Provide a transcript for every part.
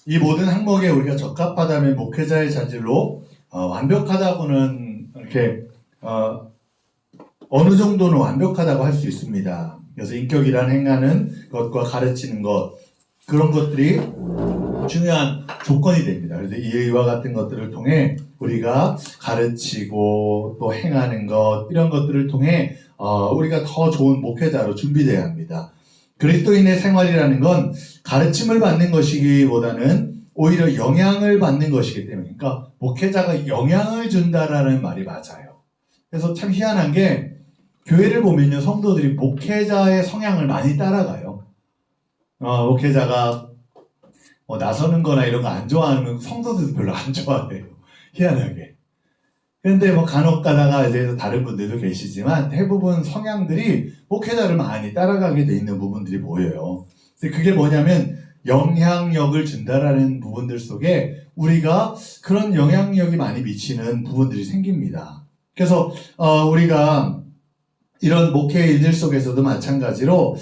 이 모든 항목에 우리가 적합하다면 목회자의 자질로 완벽하다고는 이렇게 어느 정도는 완벽하다고 할 수 있습니다. 그래서 인격이란 행하는 것과 가르치는 것, 그런 것들이 중요한 조건이 됩니다. 그래서 이와 같은 것들을 통해 우리가 가르치고 또 행하는 것, 이런 것들을 통해 우리가 더 좋은 목회자로 준비되어야 합니다. 그리스도인의 생활이라는 건 가르침을 받는 것이기보다는 오히려 영향을 받는 것이기 때문에, 그러니까 목회자가 영향을 준다라는 말이 맞아요. 그래서 참 희한한 게 교회를 보면요, 성도들이 목회자의 성향을 많이 따라가요. 목회자가 나서는 거나 이런 거 안 좋아하면 성도들도 별로 안 좋아해요. 희한하게. 그런데 간혹 가다가 이제 다른 분들도 계시지만 대부분 성향들이 목회자를 많이 따라가게 돼 있는 부분들이 보여요. 근데 그게 뭐냐면 영향력을 준다라는 부분들 속에 우리가 그런 영향력이 많이 미치는 부분들이 생깁니다. 그래서 우리가 이런 목회 일들 속에서도 마찬가지로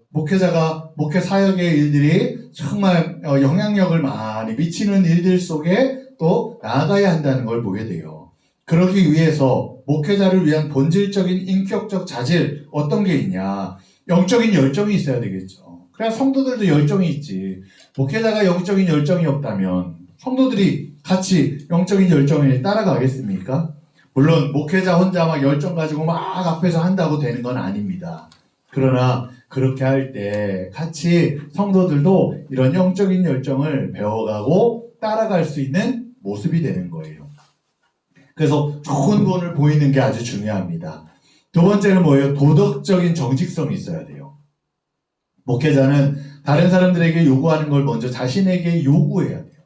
목회자가 목회 사역의 일들이 정말 영향력을 많이 미치는 일들 속에 또 나아가야 한다는 걸 보게 돼요. 그러기 위해서 목회자를 위한 본질적인 인격적 자질, 어떤 게 있냐? 영적인 열정이 있어야 되겠죠. 그래야 성도들도 열정이 있지. 목회자가 영적인 열정이 없다면 성도들이 같이 영적인 열정에 따라가겠습니까? 물론 목회자 혼자 막 열정 가지고 막 앞에서 한다고 되는 건 아닙니다. 그러나 그렇게 할 때 같이 성도들도 이런 영적인 열정을 배워가고 따라갈 수 있는 모습이 되는 거예요. 그래서 좋은 본을 보이는 게 아주 중요합니다. 두 번째는 뭐예요? 도덕적인 정직성이 있어야 돼요. 목회자는 다른 사람들에게 요구하는 걸 먼저 자신에게 요구해야 돼요.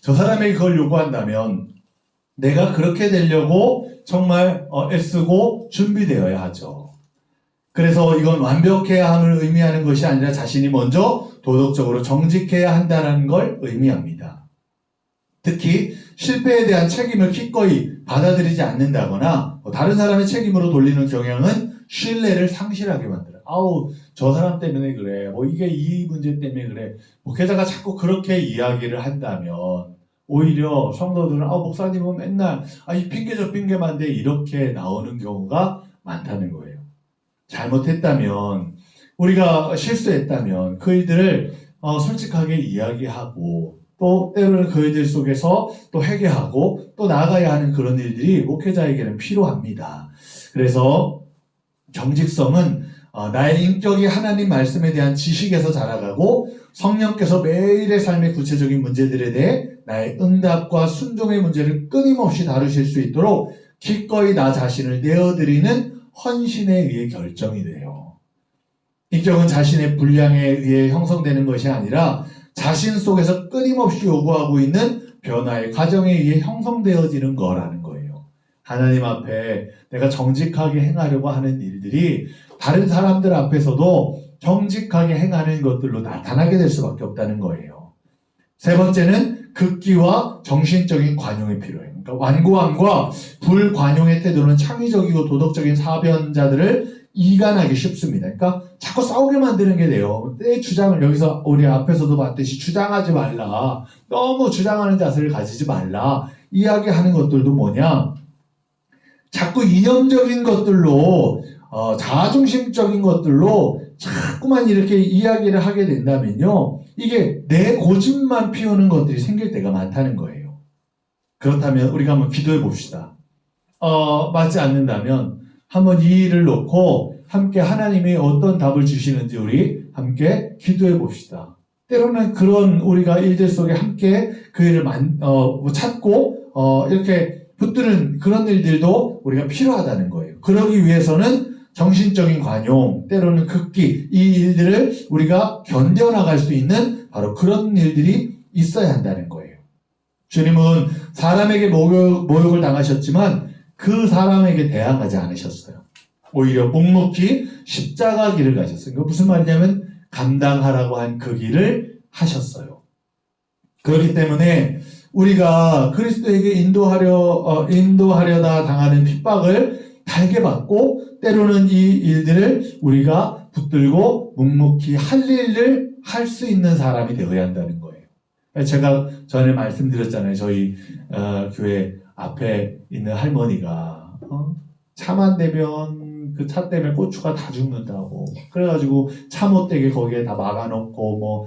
저 사람에게 그걸 요구한다면 내가 그렇게 되려고 정말 애쓰고 준비되어야 하죠. 그래서 이건 완벽해야 함을 의미하는 것이 아니라 자신이 먼저 도덕적으로 정직해야 한다는 걸 의미합니다. 특히 실패에 대한 책임을 기꺼이 받아들이지 않는다거나 다른 사람의 책임으로 돌리는 경향은 신뢰를 상실하게 만들어요. 저 사람 때문에 그래. 이게 이 문제 때문에 그래. 목회자가 자꾸 그렇게 이야기를 한다면 오히려 성도들은 목사님은 맨날 이 핑계 저 핑계만 돼, 이렇게 나오는 경우가 많다는 거예요. 잘못했다면, 우리가 실수했다면 그 일들을 솔직하게 이야기하고 또 때로는 그 일들 속에서 또 회개하고 또 나아가야 하는 그런 일들이 목회자에게는 필요합니다. 그래서 정직성은 나의 인격이 하나님 말씀에 대한 지식에서 자라가고 성령께서 매일의 삶의 구체적인 문제들에 대해 나의 응답과 순종의 문제를 끊임없이 다루실 수 있도록 기꺼이 나 자신을 내어드리는 헌신에 의해 결정이 돼요. 인격은 자신의 분량에 의해 형성되는 것이 아니라 자신 속에서 끊임없이 요구하고 있는 변화의 과정에 의해 형성되어지는 거라는 거예요. 하나님 앞에 내가 정직하게 행하려고 하는 일들이 다른 사람들 앞에서도 정직하게 행하는 것들로 나타나게 될 수밖에 없다는 거예요. 세 번째는 극기와 정신적인 관용이 필요해요. 그러니까 완고함과 불관용의 태도는 창의적이고 도덕적인 사변자들을 이간하기 쉽습니다. 그러니까 자꾸 싸우게 만드는 게 돼요. 내 주장을, 여기서 우리 앞에서도 봤듯이 주장하지 말라, 너무 주장하는 자세를 가지지 말라, 이야기하는 것들도 뭐냐, 자꾸 이념적인 것들로 자아중심적인 것들로 자꾸만 이렇게 이야기를 하게 된다면요, 이게 내 고집만 피우는 것들이 생길 때가 많다는 거예요. 그렇다면 우리가 한번 기도해 봅시다. 맞지 않는다면 한번 이 일을 놓고 함께 하나님이 어떤 답을 주시는지 우리 함께 기도해 봅시다. 때로는 그런 우리가 일들 속에 함께 그 일을 찾고 이렇게 붙드는 그런 일들도 우리가 필요하다는 거예요. 그러기 위해서는 정신적인 관용, 때로는 극기, 이 일들을 우리가 견뎌나갈 수 있는 바로 그런 일들이 있어야 한다는 거예요. 주님은 사람에게 모욕을 당하셨지만 그 사람에게 대항하지 않으셨어요. 오히려 묵묵히 십자가 길을 가셨어요. 그러니까 무슨 말이냐면 감당하라고 한 그 길을 하셨어요. 그렇기 때문에 우리가 그리스도에게 인도하려다 당하는 핍박을 달게 받고 때로는 이 일들을 우리가 붙들고 묵묵히 할 일을 할 수 있는 사람이 되어야 한다는 거예요. 제가 전에 말씀드렸잖아요. 저희 교회 앞에 있는 할머니가 차만 되면 그 차 때문에 고추가 다 죽는다고. 그래가지고 차 못되게 거기에 다 막아놓고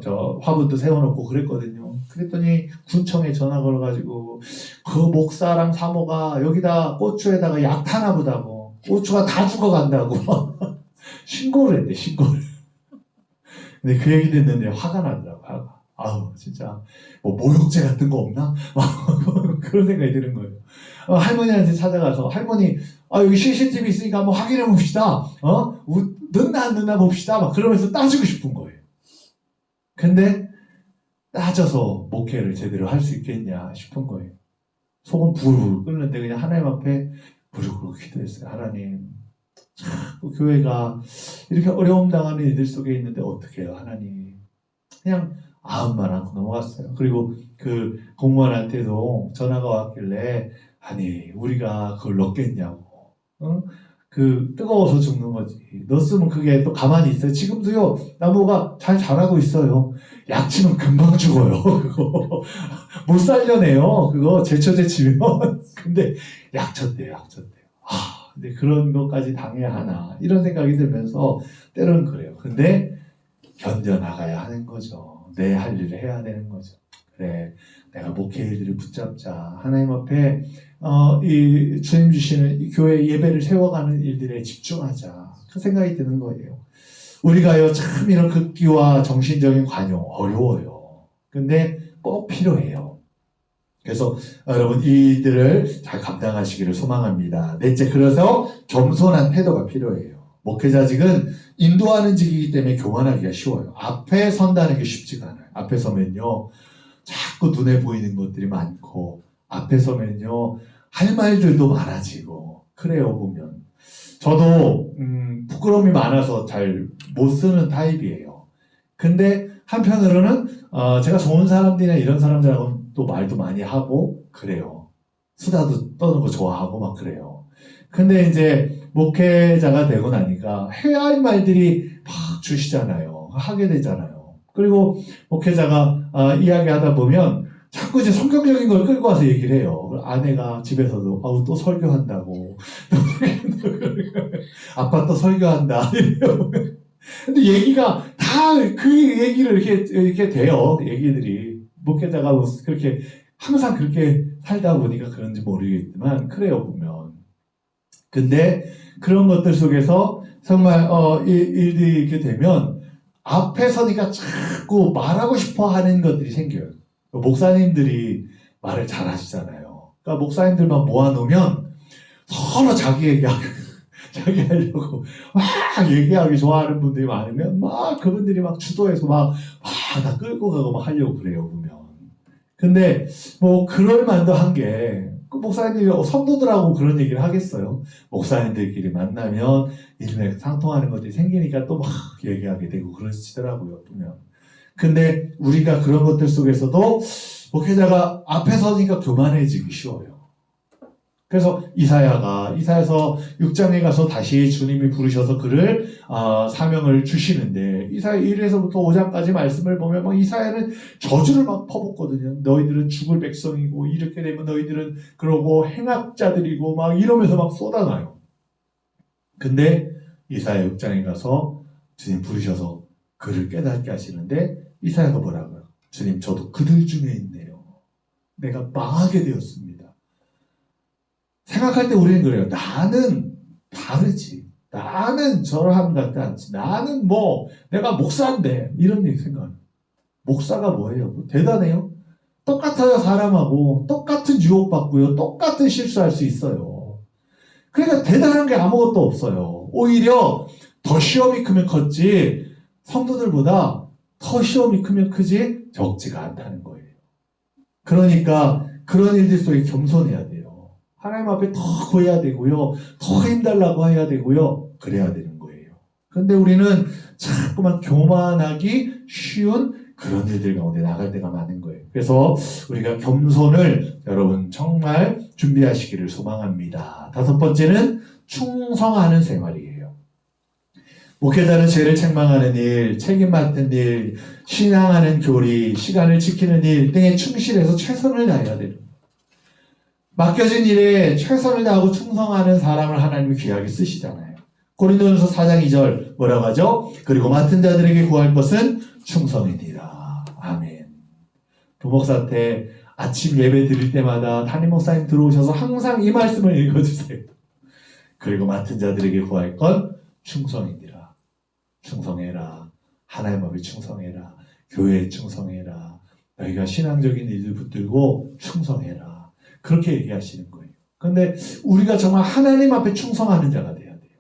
저 화분도 세워놓고 그랬거든요. 그랬더니 군청에 전화 걸어가지고 그 목사랑 사모가 여기다 고추에다가 약 타나 보다고. 고추가 다 죽어간다고. 신고를 했대, 신고를. 근데 그 얘기 듣는데 화가 나더라고요. 아우, 진짜, 뭐, 모욕죄 같은 거 없나? 막, 그런 생각이 드는 거예요. 할머니한테 찾아가서, 할머니, 여기 CCTV 있으니까 한번 확인해 봅시다. 넣나 안 넣나 봅시다. 막 그러면서 따지고 싶은 거예요. 근데, 따져서 목회를 제대로 할 수 있겠냐 싶은 거예요. 속은 부르르 끓는데 그냥 하나님 앞에 부르르 기도했어요. 하나님, 참, 교회가 이렇게 어려움 당하는 이들 속에 있는데 어떻게 해요, 하나님. 그냥, 아무말 않고 넘어갔어요. 그리고 그 공무원한테도 전화가 왔길래 아니 우리가 그걸 넣겠냐고. 그 뜨거워서 죽는 거지. 넣었으면 그게 또 가만히 있어요. 지금도요 나무가 잘 자라고 있어요. 약 치면 금방 죽어요. 그거 못 살려내요. 그거 제초제 치면. 근데 약 쳤대요. 근데 그런 것까지 당해야 하나 이런 생각이 들면서 때로는 그래요. 근데 견뎌나가야 하는 거죠. 내 할 일을 해야 되는 거죠. 그래, 내가 목회 일들을 붙잡자. 하나님 앞에 이 주님 주시는 이 교회 예배를 세워가는 일들에 집중하자. 그 생각이 드는 거예요. 우리가요 참 이런 극기와 정신적인 관용 어려워요. 근데 꼭 필요해요. 그래서 여러분 이들을 잘 감당하시기를 소망합니다. 넷째, 그래서 겸손한 태도가 필요해요. 목회자직은 인도하는 직이기 때문에 교만하기가 쉬워요. 앞에 선다는 게 쉽지가 않아요. 앞에 서면요 자꾸 눈에 보이는 것들이 많고 앞에 서면요 할 말들도 많아지고 그래요. 보면 저도 부끄러움이 많아서 잘 못 쓰는 타입이에요. 근데 한편으로는 제가 좋은 사람들이나 이런 사람들하고는 또 말도 많이 하고 그래요. 수다도 떠는 거 좋아하고 막 그래요. 근데 이제 목회자가 되고 나니까 해야 할 말들이 막 주시잖아요. 하게 되잖아요. 그리고 목회자가 이야기하다 보면 자꾸 이제 성경적인 걸 끌고 와서 얘기를 해요. 아내가 집에서도 또 설교한다고. 아빠 또 설교한다. 이래요. 근데 얘기가 다 그 얘기를 이렇게 돼요. 얘기들이. 목회자가 그렇게 항상 그렇게 살다 보니까 그런지 모르겠지만 그래요 보면. 근데 그런 것들 속에서 정말 일들이 이렇게 되면 앞에 서니까 자꾸 말하고 싶어 하는 것들이 생겨요. 목사님들이 말을 잘 하시잖아요. 그러니까 목사님들만 모아놓으면 서로 자기 하려고 막 얘기하기 좋아하는 분들이 많으면 막 그분들이 막 주도해서 막 다 끌고 가고 막 하려고 그래요 보면. 근데 뭐 그럴 만도 한 게 목사님들이 성도들하고 그런 얘기를 하겠어요. 목사님들끼리 만나면 일맥상통하는 것들이 생기니까 또 막 얘기하게 되고 그러시더라고요 보면. 근데 우리가 그런 것들 속에서도 목회자가 앞에 서니까 교만해지기 쉬워요. 그래서 이사야서 6장에 가서 다시 주님이 부르셔서 그를 사명을 주시는데 이사야 1에서부터 5장까지 말씀을 보면 막 이사야는 저주를 막 퍼붓거든요. 너희들은 죽을 백성이고 이렇게 되면 너희들은 그러고 행악자들이고 막 이러면서 막 쏟아나요. 근데 이사야 6장에 가서 주님 부르셔서 그를 깨닫게 하시는데 이사야가 뭐라고요? 주님 저도 그들 중에 있네요. 내가 망하게 되었습니다. 생각할 때 우리는 그래요. 나는 다르지. 나는 저러함 같지 않지. 나는 내가 목사인데. 이런 얘기 생각해요. 목사가 뭐예요? 대단해요? 똑같아요, 사람하고. 똑같은 유혹받고요. 똑같은 실수할 수 있어요. 그러니까 대단한 게 아무것도 없어요. 오히려 더 시험이 크면 컸지, 성도들보다 더 시험이 크면 크지, 적지가 않다는 거예요. 그러니까 그런 일들 속에 겸손해야 돼요. 하나님 앞에 더 구해야 되고요. 더 힘달라고 해야 되고요. 그래야 되는 거예요. 그런데 우리는 자꾸만 교만하기 쉬운 그런 일들 가운데 나갈 때가 많은 거예요. 그래서 우리가 겸손을 여러분 정말 준비하시기를 소망합니다. 5번째는 충성하는 생활이에요. 목회자는 죄를 책망하는 일, 책임 맡은 일, 신앙하는 교리, 시간을 지키는 일 등에 충실해서 최선을 다해야 됩니다. 맡겨진 일에 최선을 다하고 충성하는 사람을 하나님이 귀하게 쓰시잖아요. 고린도전서 4장 2절 뭐라고 하죠? 그리고 맡은 자들에게 구할 것은 충성이니라. 아멘. 부목사 때 아침 예배 드릴 때마다 담임 목사님 들어오셔서 항상 이 말씀을 읽어주세요. 그리고 맡은 자들에게 구할 건 충성이니라. 충성해라. 하나님 앞에 충성해라. 교회에 충성해라. 너희가 신앙적인 일을 붙들고 충성해라. 그렇게 얘기하시는 거예요. 그런데 우리가 정말 하나님 앞에 충성하는 자가 돼야 돼요.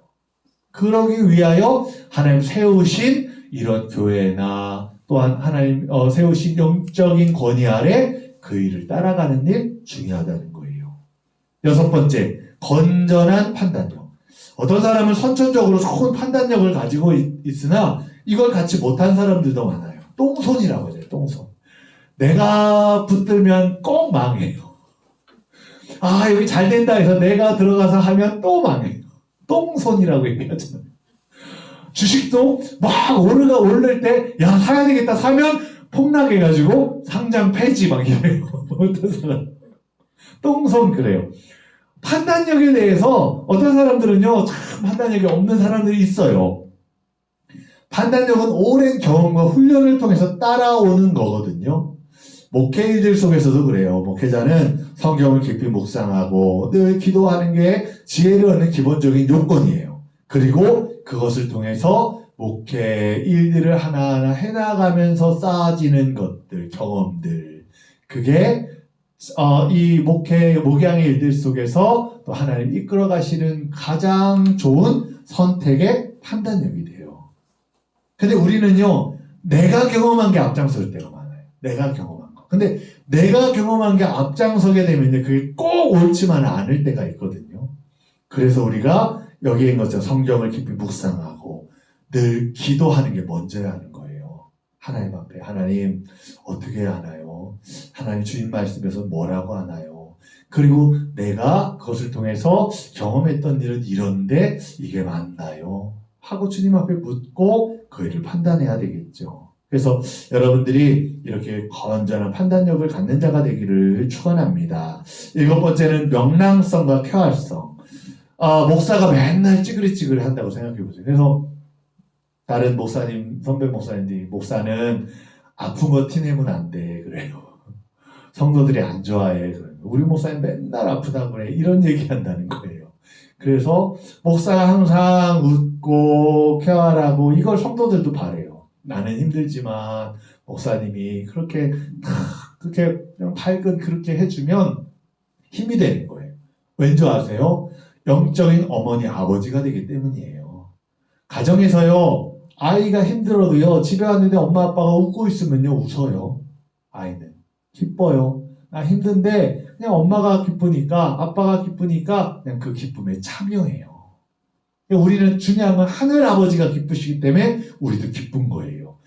그러기 위하여 하나님 세우신 이런 교회나 또한 하나님 세우신 영적인 권위 아래 그 일을 따라가는 일 중요하다는 거예요. 여섯 번째, 건전한 판단력. 어떤 사람은 선천적으로 좋은 판단력을 가지고 있으나 이걸 갖지 못한 사람들도 많아요. 똥손이라고 하죠. 똥손. 내가 붙들면 꼭 망해요. 아, 여기 잘 된다 해서 내가 들어가서 하면 또 망해요. 똥손이라고 얘기하잖아요. 주식도 막 오를 때, 야, 사야 되겠다. 사면 폭락해가지고 상장 폐지 막 이래요. 어떤 사람. 똥손 그래요. 판단력에 대해서 어떤 사람들은요, 참 판단력이 없는 사람들이 있어요. 판단력은 오랜 경험과 훈련을 통해서 따라오는 거거든요. 목회 일들 속에서도 그래요. 목회자는 성경을 깊이 묵상하고 늘 기도하는 게 지혜를 얻는 기본적인 요건이에요. 그리고 그것을 통해서 목회 일들을 하나하나 해나가면서 쌓아지는 것들, 경험들. 그게 이 목양의 일들 속에서 또 하나님 이끌어 가시는 가장 좋은 선택의 판단력이 돼요. 근데 우리는요, 내가 경험한 게 앞장설 때가 많아요. 내가 경험한 거. 근데 내가 경험한 게 앞장서게 되면 그게 꼭 옳지만 않을 때가 있거든요. 그래서 우리가 여기에 있는 것처럼 성경을 깊이 묵상하고 늘 기도하는 게 먼저야 하는 거예요. 하나님 앞에. 하나님 어떻게 하나요? 하나님 주님 말씀에서 뭐라고 하나요? 그리고 내가 그것을 통해서 경험했던 일은 이런데 이게 맞나요? 하고 주님 앞에 묻고 그 일을 판단해야 되겠죠. 그래서 여러분들이 이렇게 건전한 판단력을 갖는 자가 되기를 축원합니다. 일곱 번째는 명랑성과 쾌활성. 목사가 맨날 찌그리찌그리 한다고 생각해 보세요. 그래서 다른 목사님, 선배 목사님들이 목사는 아픈 거 티내면 안 돼. 그래요. 성도들이 안 좋아해. 그래요. 우리 목사님 맨날 아프다고 그래. 이런 얘기 한다는 거예요. 그래서 목사가 항상 웃고 쾌활하고 이걸 성도들도 바래요. 나는 힘들지만 목사님이 그렇게 그냥 밝은 그렇게 해주면 힘이 되는 거예요. 왠지 아세요? 영적인 어머니 아버지가 되기 때문이에요. 가정에서요, 아이가 힘들어도요, 집에 왔는데 엄마 아빠가 웃고 있으면요, 웃어요. 아이는 기뻐요. 나 힘든데 그냥 엄마가 기쁘니까, 아빠가 기쁘니까 그냥 그 기쁨에 참여해요. 우리는 중요한 건 하늘 아버지가 기쁘시기 때문에 우리도 기쁜 거예요.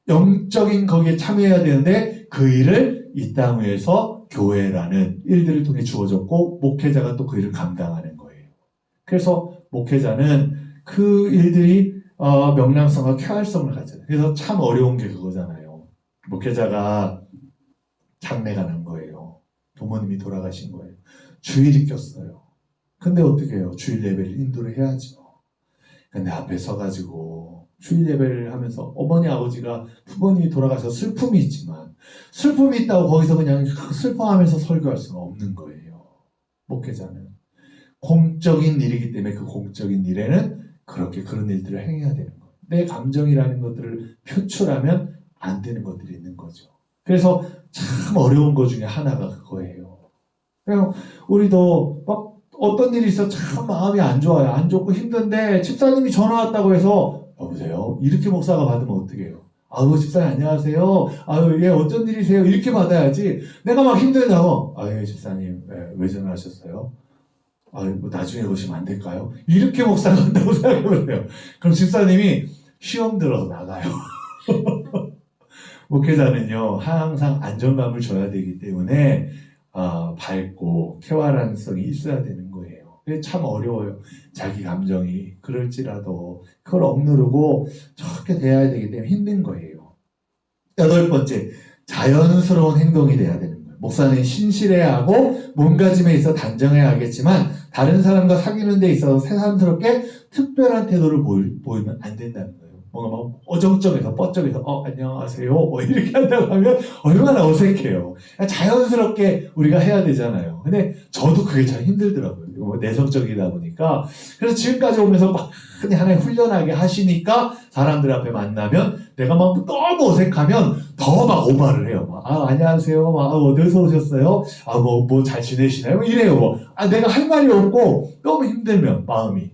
영적인 거기에 참여해야 되는데 그 일을 이 땅 위에서 교회라는 일들을 통해 주어졌고 목회자가 또 그 일을 감당하는 거예요. 그래서 목회자는 그 일들이 명랑성과 쾌활성을 가져요. 그래서 참 어려운 게 그거잖아요. 목회자가 장례가 난 거예요. 부모님이 돌아가신 거예요. 주일이 꼈어요. 근데 어떻게 해요? 주일 예배를 인도를 해야죠. 근데 앞에 서가지고 주일 예배를 하면서 어머니 아버지가 부모님이 돌아가셔서 슬픔이 있지만 슬픔이 있다고 거기서 그냥 슬퍼하면서 설교할 수는 없는 거예요. 목회자는 공적인 일이기 때문에 그 공적인 일에는 그렇게 그런 일들을 행해야 되는 거예요. 내 감정이라는 것들을 표출하면 안 되는 것들이 있는 거죠. 그래서 참 어려운 것 중에 하나가 그거예요. 그냥 우리도 막 어떤 일이 있어 참 마음이 안 좋아요. 안 좋고 힘든데 집사님이 전화 왔다고 해서 여보세요? 이렇게 목사가 받으면 어떻게 해요? 아유 집사님 안녕하세요. 아유 예 어쩐 일이세요? 이렇게 받아야지. 내가 막 힘들다고 아유 집사님 왜 전화하셨어요? 아유 뭐 나중에 오시면 안 될까요? 이렇게 목사가 한다고 생각해보세요. 그럼 집사님이 시험 들어서 나가요. 목회자는요 항상 안정감을 줘야 되기 때문에 밝고 쾌활한 성이 있어야 되는 거예요. 그게 참 어려워요. 자기 감정이. 그럴지라도 그걸 억누르고 저렇게 돼야 되기 때문에 힘든 거예요. 8번째, 자연스러운 행동이 돼야 되는 거예요. 목사는 신실해야 하고 몸가짐에 있어 단정해야 하겠지만 다른 사람과 사귀는 데 있어서 새삼스럽게 특별한 태도를 보이면 안 된다는 거예요. 뭔가 막 어정쩡해서 뻗쩍해서 안녕하세요 뭐 이렇게 한다고 하면 얼마나 어색해요. 자연스럽게 우리가 해야 되잖아요. 근데 저도 그게 참 힘들더라고요. 뭐 내성적이다 보니까. 그래서 지금까지 오면서 막 하나님 훈련하게 하시니까 사람들 앞에 만나면 내가 막 너무 어색하면 더 막 오바를 해요. 안녕하세요. 어디서 오셨어요? 뭐 잘 지내시나요? 이래요. 내가 할 말이 없고 너무 힘들면 마음이.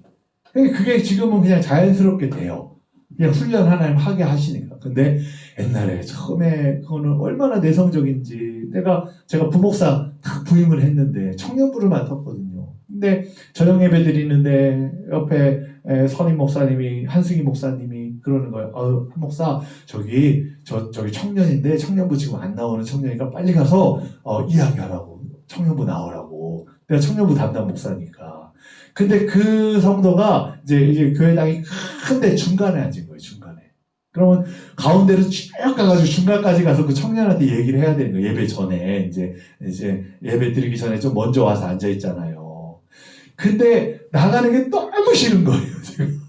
그게 지금은 그냥 자연스럽게 돼요. 그냥 훈련 하나님 하게 하시니까. 근데 옛날에 처음에 그거는 얼마나 내성적인지 제가 부목사 딱 부임을 했는데 청년부를 맡았거든요. 근데 저녁 예배 드리는데 옆에 선임 목사님이 한승희 목사님이 그러는 거예요. 한 목사 저기 청년인데 청년부 지금 안 나오는 청년이니까 빨리 가서 이야기하라고 청년부 나오라고. 내가 청년부 담당 목사니까. 근데 그 성도가 이제 교회당이 큰데 중간에 앉은 거예요, 중간에. 그러면 가운데로 쭉 가가지고 중간까지 가서 그 청년한테 얘기를 해야 되는 거예요, 예배 전에. 이제 예배 드리기 전에 좀 먼저 와서 앉아있잖아요. 근데 나가는 게 너무 싫은 거예요, 지금.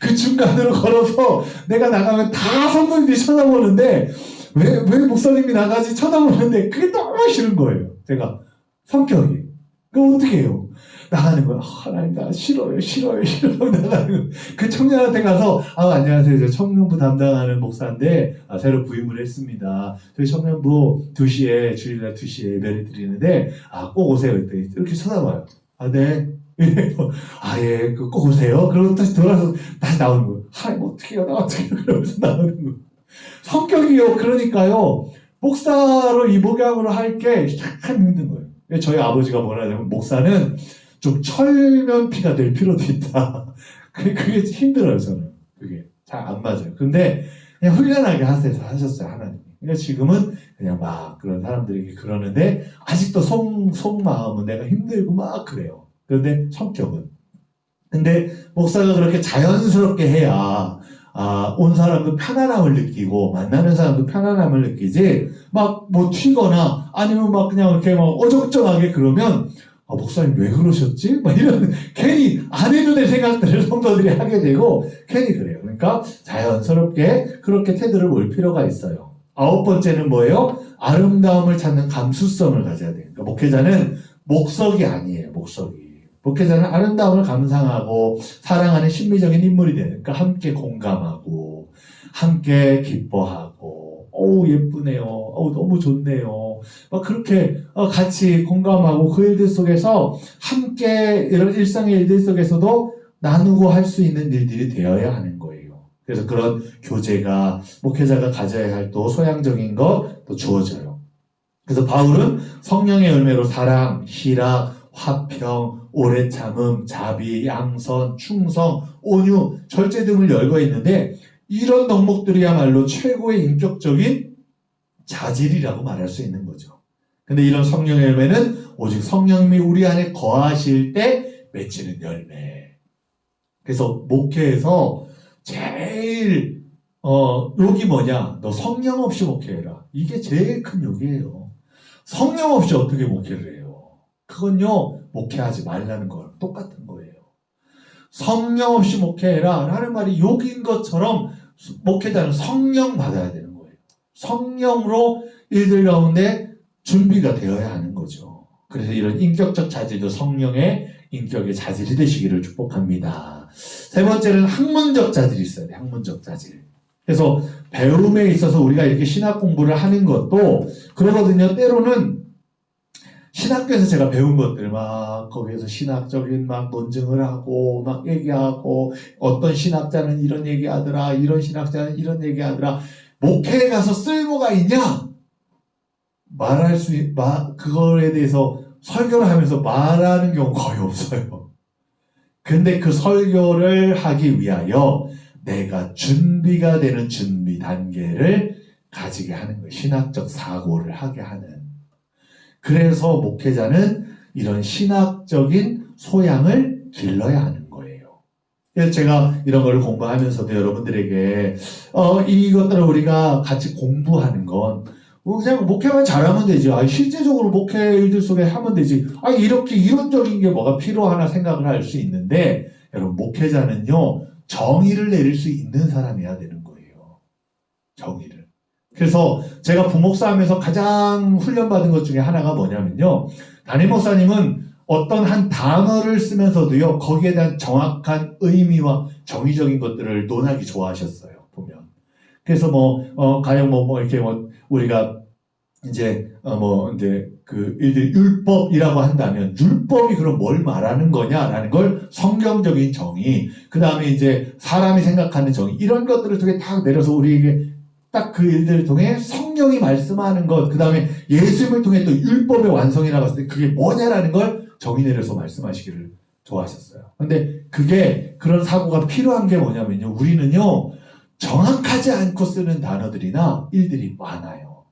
그 중간으로 걸어서 내가 나가면 다 성도님들이 쳐다보는데 왜 목사님이 나가지 쳐다보는데 그게 너무 싫은 거예요, 제가. 성격이. 그럼 어떻게 해요? 나가는 거야. 하나님 나 싫어요 나가는 거야. 그 청년한테 가서 안녕하세요. 저 청년부 담당하는 목사인데 새로 부임을 했습니다. 저희 청년부 2시에 주일날 2시에 예배를 드리는데 꼭 오세요. 이렇게 쳐다봐요. 네. 예, 꼭 오세요. 그러고 다시 돌아서 다시 나오는 거예요. 하나님 어떡해요 그러면서 나오는 거예요. 성격이요. 그러니까요. 목사로 이 목양으로 할 게 참 힘든 거예요. 저희 아버지가 뭐라 하냐면 목사는 좀 철면피가 될 필요도 있다. 그게 힘들어요, 저는. 그게 잘 안 맞아요. 근데 그냥 훈련하게 하셨어요, 하나님. 그러니까 지금은 그냥 막 그런 사람들에게 그러는데 아직도 속마음은 내가 힘들고 막 그래요. 그런데 성격은. 근데 목사가 그렇게 자연스럽게 해야 온 사람도 편안함을 느끼고 만나는 사람도 편안함을 느끼지 막 뭐 튀거나 아니면 막 그냥 이렇게 막 어정쩡하게 그러면 목사님 왜 그러셨지? 막 이런 괜히 안 해도 될 생각들을 성도들이 하게 되고 괜히 그래요. 그러니까 자연스럽게 그렇게 태도를 볼 필요가 있어요. 9번째는 뭐예요? 아름다움을 찾는 감수성을 가져야 돼요. 그러니까 목회자는 목석이 아니에요. 목회자는 아름다움을 감상하고 사랑하는 심미적인 인물이 되는. 그러니까 함께 공감하고 함께 기뻐하고 예쁘네요. 너무 좋네요. 막 그렇게 같이 공감하고 그 일들 속에서 함께 이런 일상의 일들 속에서도 나누고 할 수 있는 일들이 되어야 하는 거예요. 그래서 그런 교제가 목회자가 가져야 할 또 소양적인 것도 주어져요. 그래서 바울은 성령의 열매로 사랑, 희락, 화평, 오래 참음, 자비, 양선, 충성, 온유, 절제 등을 열거 있는데 이런 덕목들이야말로 최고의 인격적인 자질이라고 말할 수 있는 거죠. 근데 이런 성령의 열매는 오직 성령님이 우리 안에 거하실 때 맺히는 열매. 그래서 목회에서 제일 욕이 뭐냐? 너 성령 없이 목회해라. 이게 제일 큰 욕이에요. 성령 없이 어떻게 목회를 해요? 그건요, 목회하지 말라는 거랑 똑같은 거예요. 성령 없이 목회해라 라는 말이 욕인 것처럼 목회자는 성령 받아야 되는 거예요. 성령으로 일들 가운데 준비가 되어야 하는 거죠. 그래서 이런 인격적 자질도 성령의 인격의 자질이 되시기를 축복합니다. 세 번째는 학문적 자질이 있어야 돼요. 학문적 자질. 그래서 배움에 있어서 우리가 이렇게 신학 공부를 하는 것도 그러거든요. 때로는 신학교에서 제가 배운 것들 막 거기에서 신학적인 막 논증을 하고 막 얘기하고 어떤 신학자는 이런 얘기하더라, 이런 신학자는 이런 얘기하더라. 목회에 가서 쓸모가 있냐? 그거에 대해서 설교를 하면서 말하는 경우 거의 없어요. 근데 그 설교를 하기 위하여 내가 준비가 되는 준비 단계를 가지게 하는 거예요. 신학적 사고를 하게 하는. 그래서 목회자는 이런 신학적인 소양을 길러야 하는 거예요. 그래서 제가 이런 걸 공부하면서도 여러분들에게 이것들을 우리가 같이 공부하는 건 그냥 목회만 잘하면 되지. 실제적으로 목회 일들 속에 하면 되지. 이렇게 이론적인 게 뭐가 필요하나 생각을 할 수 있는데 여러분 목회자는요 정의를 내릴 수 있는 사람이어야 되는 거예요. 정의를. 그래서 제가 부목사 하면서 가장 훈련받은 것 중에 하나가 뭐냐면요. 담임 목사님은 어떤 한 단어를 쓰면서도요 거기에 대한 정확한 의미와 정의적인 것들을 논하기 좋아하셨어요. 보면. 그래서 가령 이렇게 우리가 이제 그 율법이라고 한다면 율법이 그럼 뭘 말하는 거냐라는 걸 성경적인 정의, 그 다음에 이제 사람이 생각하는 정의 이런 것들을 통해 딱 내려서 우리에게 딱 그 일들을 통해 성령이 말씀하는 것, 그 다음에 예수님을 통해 또 율법의 완성이라고 했을 때 그게 뭐냐라는 걸 정의 내려서 말씀하시기를 좋아하셨어요. 근데 그게 그런 사고가 필요한 게 뭐냐면요. 우리는요 정확하지 않고 쓰는 단어들이나 일들이 많아요.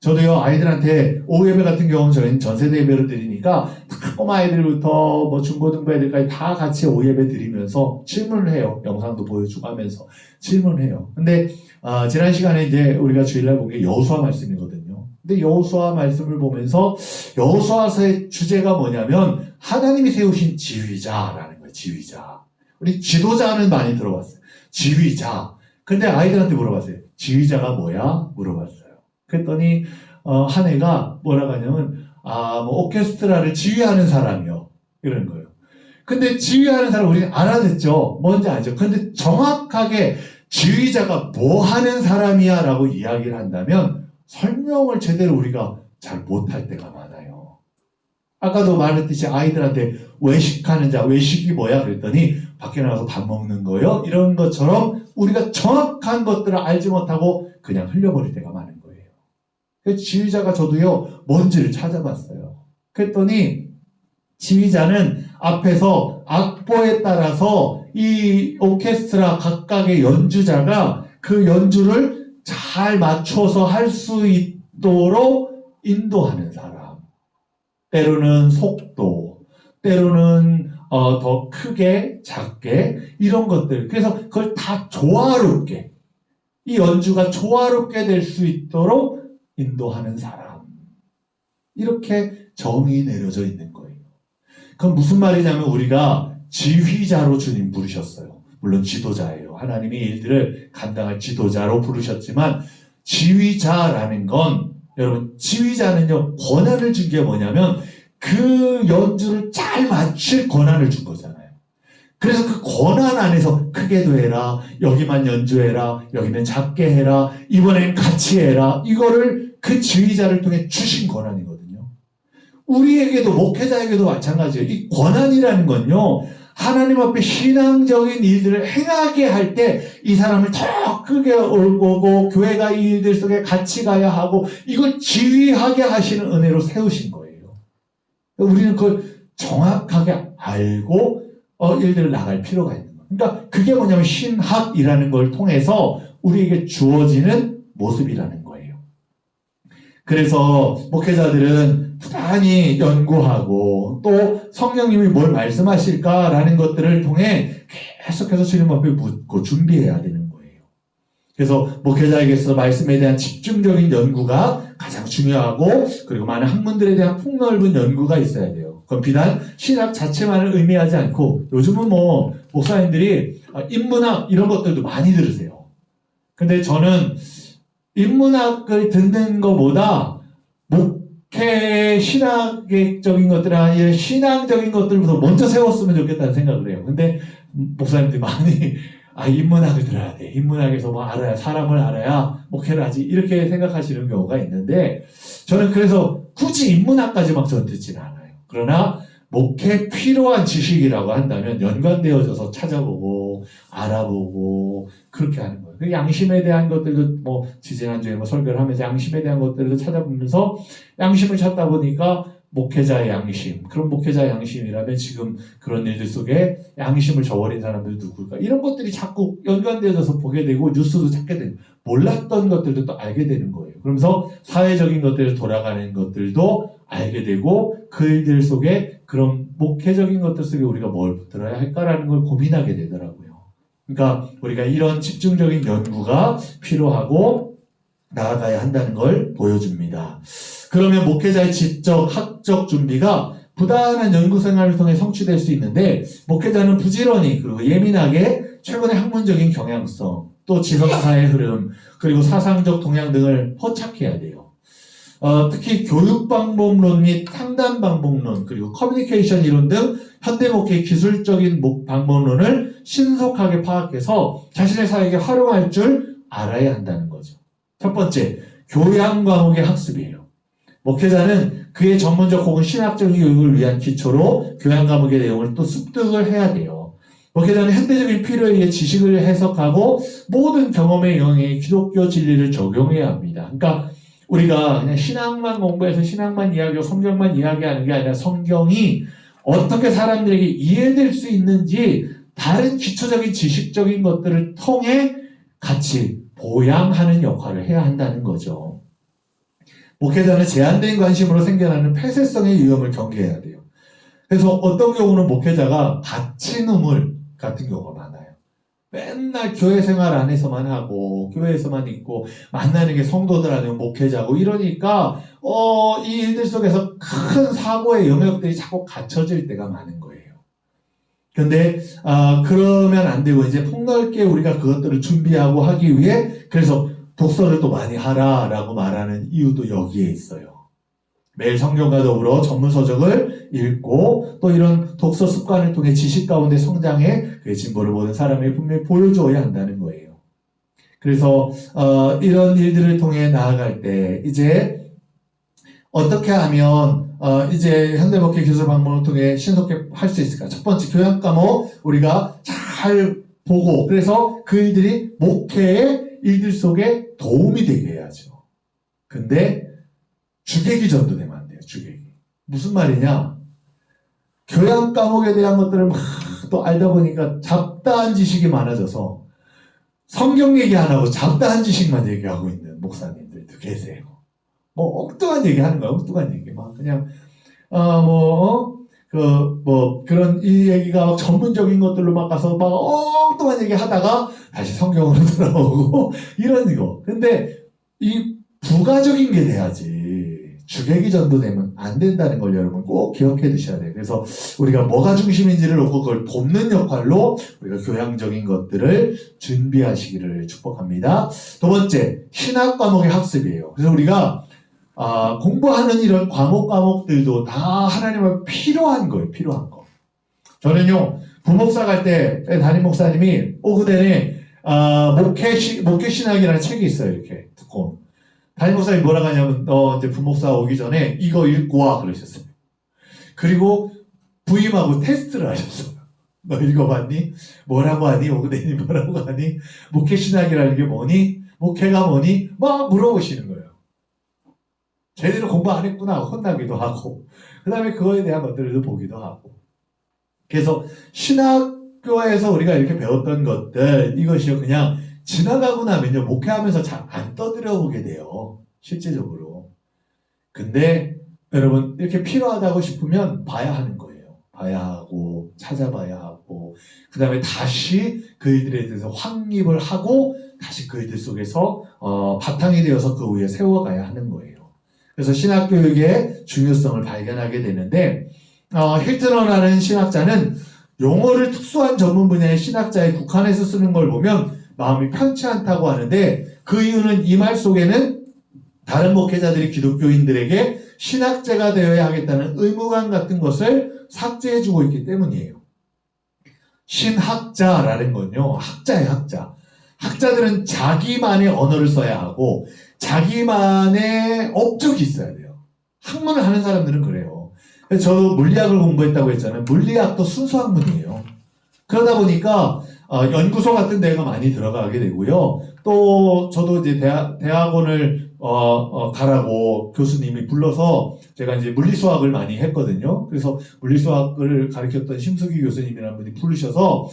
저도요, 아이들한테 오후 예배 같은 경우는 저희는 전세대 예배를 드리니까 다 꼬마 아이들부터 중고등부 애들까지 다 같이 오후 예배 드리면서 질문을 해요. 영상도 보여주고 하면서 질문을 해요. 근데 지난 시간에 이제 우리가 주일날 본 게 여호수아 말씀이거든요. 근데 여호수아 말씀을 보면서 여호수아서의 주제가 뭐냐면 하나님이 세우신 지휘자라는 거예요. 지휘자. 우리 지도자는 많이 들어봤어요. 지휘자. 근데 아이들한테 물어봤어요. 지휘자가 뭐야? 물어봤어요. 그랬더니 한 애가 뭐라고 하냐면 오케스트라를 지휘하는 사람이요. 이런 거예요. 근데 지휘하는 사람 우리는 알아듣죠. 뭔지 알죠. 근데 정확하게 지휘자가 뭐 하는 사람이야 라고 이야기를 한다면 설명을 제대로 우리가 잘 못할 때가 많아요. 아까도 말했듯이 아이들한테 외식하는 자, 외식이 뭐야? 그랬더니 밖에 나가서 밥 먹는 거요? 이런 것처럼 우리가 정확한 것들을 알지 못하고 그냥 흘려버릴 때가 많은 거예요. 그래서 지휘자가 저도요, 뭔지를 찾아봤어요. 그랬더니 지휘자는 앞에서 악보에 따라서 이 오케스트라 각각의 연주자가 그 연주를 잘 맞춰서 할 수 있도록 인도하는 사람. 때로는 속도, 때로는 더 크게, 작게 이런 것들. 그래서 그걸 다 조화롭게, 이 연주가 조화롭게 될 수 있도록 인도하는 사람. 이렇게 정의 내려져 있는 거예요. 그건 무슨 말이냐면 우리가 지휘자로 주님 부르셨어요. 물론 지도자예요. 하나님이 일들을 감당할 지도자로 부르셨지만 지휘자라는 건 여러분 지휘자는요 권한을 준 게 뭐냐면 그 연주를 잘 맞출 권한을 준 거잖아요. 그래서 그 권한 안에서 크게도 해라, 여기만 연주해라, 여기는 작게 해라, 이번엔 같이 해라, 이거를 그 지휘자를 통해 주신 권한이거든요. 우리에게도 목회자에게도 마찬가지예요. 이 권한이라는 건요, 하나님 앞에 신앙적인 일들을 행하게 할 때 이 사람을 더 크게 오고 교회가 이 일들 속에 같이 가야 하고 이걸 지휘하게 하시는 은혜로 세우신 거예요. 우리는 그걸 정확하게 알고 일들을 나갈 필요가 있는 거예요. 그러니까 그게 뭐냐면 신학이라는 걸 통해서 우리에게 주어지는 모습이라는 거예요. 그래서 목회자들은 부단히 연구하고 또 성령님이 뭘 말씀하실까라는 것들을 통해 계속해서 주님 앞에 묻고 준비해야 되는 거예요. 그래서 목회자에게서 말씀에 대한 집중적인 연구가 가장 중요하고 그리고 많은 학문들에 대한 폭넓은 연구가 있어야 돼요. 그건 비단 신학 자체만을 의미하지 않고 요즘은 목사님들이 인문학 이런 것들도 많이 들으세요. 근데 저는 인문학을 듣는 것보다 목회 신학적인 것들 아니라 신앙적인 것들부터 먼저 세웠으면 좋겠다는 생각을 해요. 근데 목사님들이 많이 인문학을 들어야 돼. 인문학에서 알아야 사람을 알아야 목회를 하지 이렇게 생각하시는 경우가 있는데 저는 그래서 굳이 인문학까지 막 저는 듣지는 않아요. 그러나 목회 필요한 지식이라고 한다면 연관되어져서 찾아보고 알아보고 그렇게 하는 거예요. 그 양심에 대한 것들도 지지난주에 설교를 하면서 양심에 대한 것들도 찾아보면서 양심을 찾다 보니까 목회자의 양심, 그런 목회자의 양심이라면 지금 그런 일들 속에 양심을 저버린 사람들 누굴까? 이런 것들이 자꾸 연관되어져서 보게 되고 뉴스도 찾게 되고 몰랐던 것들도 또 알게 되는 거예요. 그러면서 사회적인 것들에서 돌아가는 것들도 알게 되고 그 일들 속에 그런 목회적인 것들 속에 우리가 뭘 붙들어야 할까라는 걸 고민하게 되더라고요. 그러니까 우리가 이런 집중적인 연구가 필요하고 나아가야 한다는 걸 보여줍니다. 그러면 목회자의 지적, 학적 준비가 부단한 연구 생활을 통해 성취될 수 있는데 목회자는 부지런히 그리고 예민하게 최근의 학문적인 경향성, 또 지성사의 흐름, 그리고 사상적 동향 등을 포착해야 돼요. 특히 교육방법론 및 상담방법론, 그리고 커뮤니케이션 이론 등 현대목회의 기술적인 방법론을 신속하게 파악해서 자신의 사역에 활용할 줄 알아야 한다는 거죠. 첫 번째, 교양 과목의 학습이에요. 목회자는 그의 전문적 혹은 신학적인 교육을 위한 기초로 교양 과목의 내용을 또 습득을 해야 돼요. 목회자는 현대적인 필요에 의해 지식을 해석하고 모든 경험의 영역에 기독교 진리를 적용해야 합니다. 그러니까 우리가 그냥 신학만 공부해서 신학만 이야기하고 성경만 이야기하는 게 아니라 성경이 어떻게 사람들에게 이해될 수 있는지 다른 기초적인 지식적인 것들을 통해 같이 보양하는 역할을 해야 한다는 거죠. 목회자는 제한된 관심으로 생겨나는 폐쇄성의 위험을 경계해야 돼요. 그래서 어떤 경우는 목회자가 갇힌 우물 같은 경우가 많아요. 맨날 교회 생활 안에서만 하고 교회에서만 있고 만나는 게 성도들 아니면 목회자고 이러니까 이 일들 속에서 큰 사고의 영역들이 자꾸 갖춰질 때가 많은 거예요. 근데 그러면 안 되고 이제 폭넓게 우리가 그것들을 준비하고 하기 위해 그래서 독서를 또 많이 하라라고 말하는 이유도 여기에 있어요. 매일 성경과 더불어 전문서적을 읽고 또 이런 독서 습관을 통해 지식 가운데 성장해 그의 진보를 보는 사람에게 분명히 보여줘야 한다는 거예요. 그래서 이런 일들을 통해 나아갈 때 이제 어떻게 하면 이제 현대목회 기술 방법을 통해 신속하게 할 수 있을까? 첫 번째 교양 과목 우리가 잘 보고 그래서 그 일들이 목회의 일들 속에 도움이 되게 해야죠. 근데 주객이 전도되면 안 돼요. 주객이. 무슨 말이냐? 교양 과목에 대한 것들을 막 또 알다 보니까 잡다한 지식이 많아져서 성경 얘기 안 하고 잡다한 지식만 얘기하고 있는 목사님들도 계세요. 뭐 엉뚱한 얘기 하는 거야. 엉뚱한 얘기. 막 그냥 그런 이 얘기가 막 전문적인 것들로 막 가서 막 엉뚱한 얘기 하다가 다시 성경으로 돌아오고 이런 거. 근데 이 부가적인 게 돼야지. 주객이 전도되면 안 된다는 걸 여러분 꼭 기억해 두셔야 돼요. 그래서 우리가 뭐가 중심인지를 놓고 그걸 돕는 역할로 우리가 교양적인 것들을 준비하시기를 축복합니다. 두 번째, 신학 과목의 학습이에요. 그래서 우리가 공부하는 이런 과목들도 다 하나님 앞에 필요한 거예요. 필요한 거. 저는요, 부목사 갈 때 담임 목사님이 오그덴에 목회 신학이라는 책이 있어요. 이렇게 듣고 담임 목사님이 뭐라고 하냐면 너 이제 부목사 오기 전에 이거 읽고 와 그러셨어요. 그리고 부임하고 테스트를 하셨어요. 너 읽어봤니? 뭐라고 하니? 오그덴이 뭐라고 하니? 목회 신학이라는 게 뭐니? 목회가 뭐니? 막 물어보시는 거예요. 제대로 공부 안 했구나 혼나기도 하고 그 다음에 그거에 대한 것들을 보기도 하고 그래서 신학교에서 우리가 이렇게 배웠던 것들 이것이 그냥 지나가고 나면요 목회하면서 잘 안 떠들어보게 돼요. 실제적으로. 근데 여러분 이렇게 필요하다고 싶으면 봐야 하는 거예요. 봐야 하고 찾아봐야 하고 그 다음에 다시 그 일들에 대해서 확립을 하고 다시 그 일들 속에서 바탕이 되어서 그 위에 세워가야 하는 거예요. 그래서 신학교육의 중요성을 발견하게 되는데 힐트너라는 신학자는 용어를 특수한 전문 분야의 신학자에 국한해서 쓰는 걸 보면 마음이 편치 않다고 하는데 그 이유는 이 말 속에는 다른 목회자들이 기독교인들에게 신학자가 되어야 하겠다는 의무감 같은 것을 삭제해주고 있기 때문이에요. 신학자라는 건요. 학자예요. 학자. 학자들은 자기만의 언어를 써야 하고 자기만의 업적이 있어야 돼요. 학문을 하는 사람들은 그래요. 그래서 저도 물리학을 공부했다고 했잖아요. 물리학도 순수 학문이에요. 그러다 보니까 연구소 같은 데가 많이 들어가게 되고요. 또 저도 이제 대학원을 가라고 교수님이 불러서 제가 이제 물리수학을 많이 했거든요. 그래서 물리수학을 가르쳤던 심수기 교수님이라는 분이 부르셔서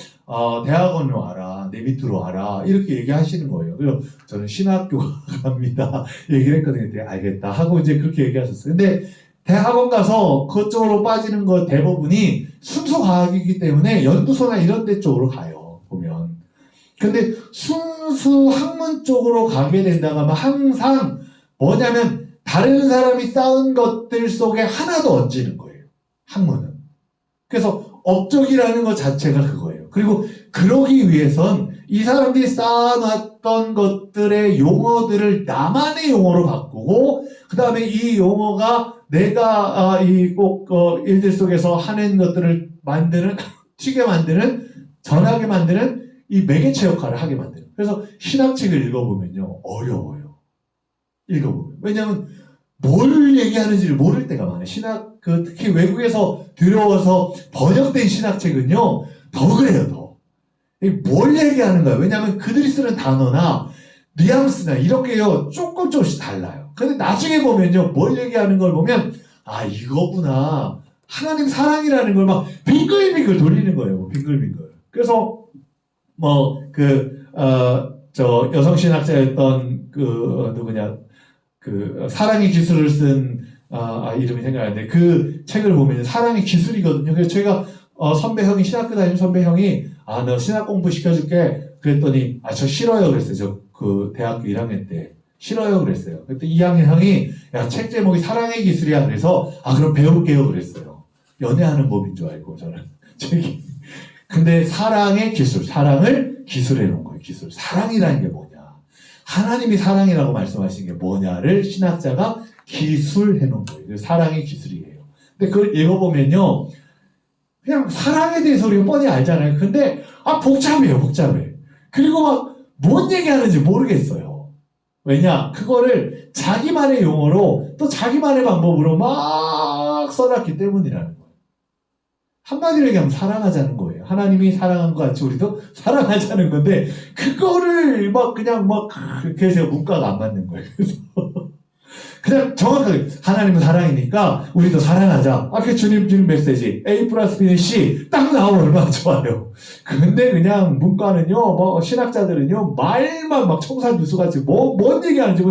대학원으로 와라, 내 밑으로 와라 이렇게 얘기하시는 거예요. 그래서 저는 신학교 갑니다 얘기를 했거든요. 그때 알겠다 하고 이제 그렇게 얘기하셨어요. 근데 대학원 가서 그쪽으로 빠지는 거 대부분이 순수 과학이기 때문에 연구소나 이런 데 쪽으로 가요. 보면. 근데 순수 학문 쪽으로 가게 된다고 하면 항상 뭐냐면 다른 사람이 쌓은 것들 속에 하나도 얹히는 거예요. 학문은. 그래서 업적이라는 것 자체가 그거예요. 그리고 그러기 위해선 이 사람들이 쌓아놨던 것들의 용어들을 나만의 용어로 바꾸고 그 다음에 이 용어가 내가 일들 속에서 하는 것들을 만드는 튀게 만드는 전하게 만드는 이 매개체 역할을 하게 만드는. 그래서 신학책을 읽어보면요 어려워요. 읽어보면. 왜냐하면 뭘 얘기하는지를 모를 때가 많아요. 특히 외국에서 들여와서 번역된 신학책은요 더 그래요. 더. 뭘 얘기하는 거예요. 왜냐하면 그들이 쓰는 단어나 뉘앙스나 이렇게요 조금씩 달라요. 근데 나중에 보면요 뭘 얘기하는 걸 보면 이거구나. 하나님 사랑이라는 걸 막 빙글빙글 돌리는 거예요. 빙글빙글. 그래서 여성 신학자였던 누구냐 사랑의 기술을 쓴 이름이 생각이 안 나는데 그 책을 보면 사랑의 기술이거든요. 그래서 제가 선배 형이 신학교 다니는 선배 형이 너 신학 공부 시켜줄게 그랬더니 저 싫어요 그랬어요. 저 그 대학교 1학년 때 싫어요 그랬어요. 그때 2학년 형이 책 제목이 사랑의 기술이야 그래서 그럼 배울게요 그랬어요. 연애하는 법인 줄 알고 저는 책이. 근데 사랑의 기술, 사랑을 기술해 놓은 거예요. 기술. 사랑이라는 게 뭐냐? 하나님이 사랑이라고 말씀하신 게 뭐냐를 신학자가 기술해 놓은 거예요. 사랑의 기술이에요. 근데 그걸 읽어보면요. 그냥 사랑에 대해서 우리가 뻔히 알잖아요. 근데 복잡해요. 복잡해. 그리고 막 뭔 얘기하는지 모르겠어요. 왜냐? 그거를 자기만의 용어로 또 자기만의 방법으로 막 써놨기 때문이라는 거예요. 한마디로 얘기하면 사랑하자는 거예요. 하나님이 사랑한 것 같이 우리도 사랑하자는 건데 그거를 그래서 문과가 안 맞는 거예요. 그래서 그냥 정확하게 하나님은 사랑이니까 우리도 사랑하자. 그 주님 메시지 A 플러스 B는 C 딱 나오면 얼마나 좋아요. 근데 그냥 문과는요 신학자들은요 말만 막 청산유수같이 뭔 얘기하는지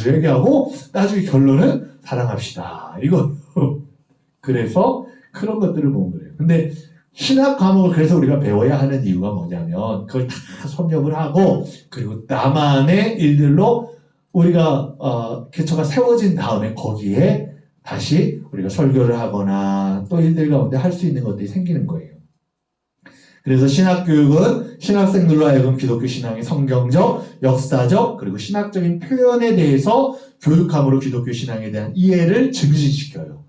얘기하고 나중에 결론은 사랑합시다. 이거 그래서 그런 것들을 보는 거예요. 근데 신학 과목을 그래서 우리가 배워야 하는 이유가 뭐냐면 그걸 다 섭렵을 하고 그리고 나만의 일들로 우리가 개처가 세워진 다음에 거기에 다시 우리가 설교를 하거나 또 일들 가운데 할 수 있는 것들이 생기는 거예요. 그래서 신학교육은 신학생들로 하여금 기독교 신앙의 성경적, 역사적 그리고 신학적인 표현에 대해서 교육함으로 기독교 신앙에 대한 이해를 증진시켜요.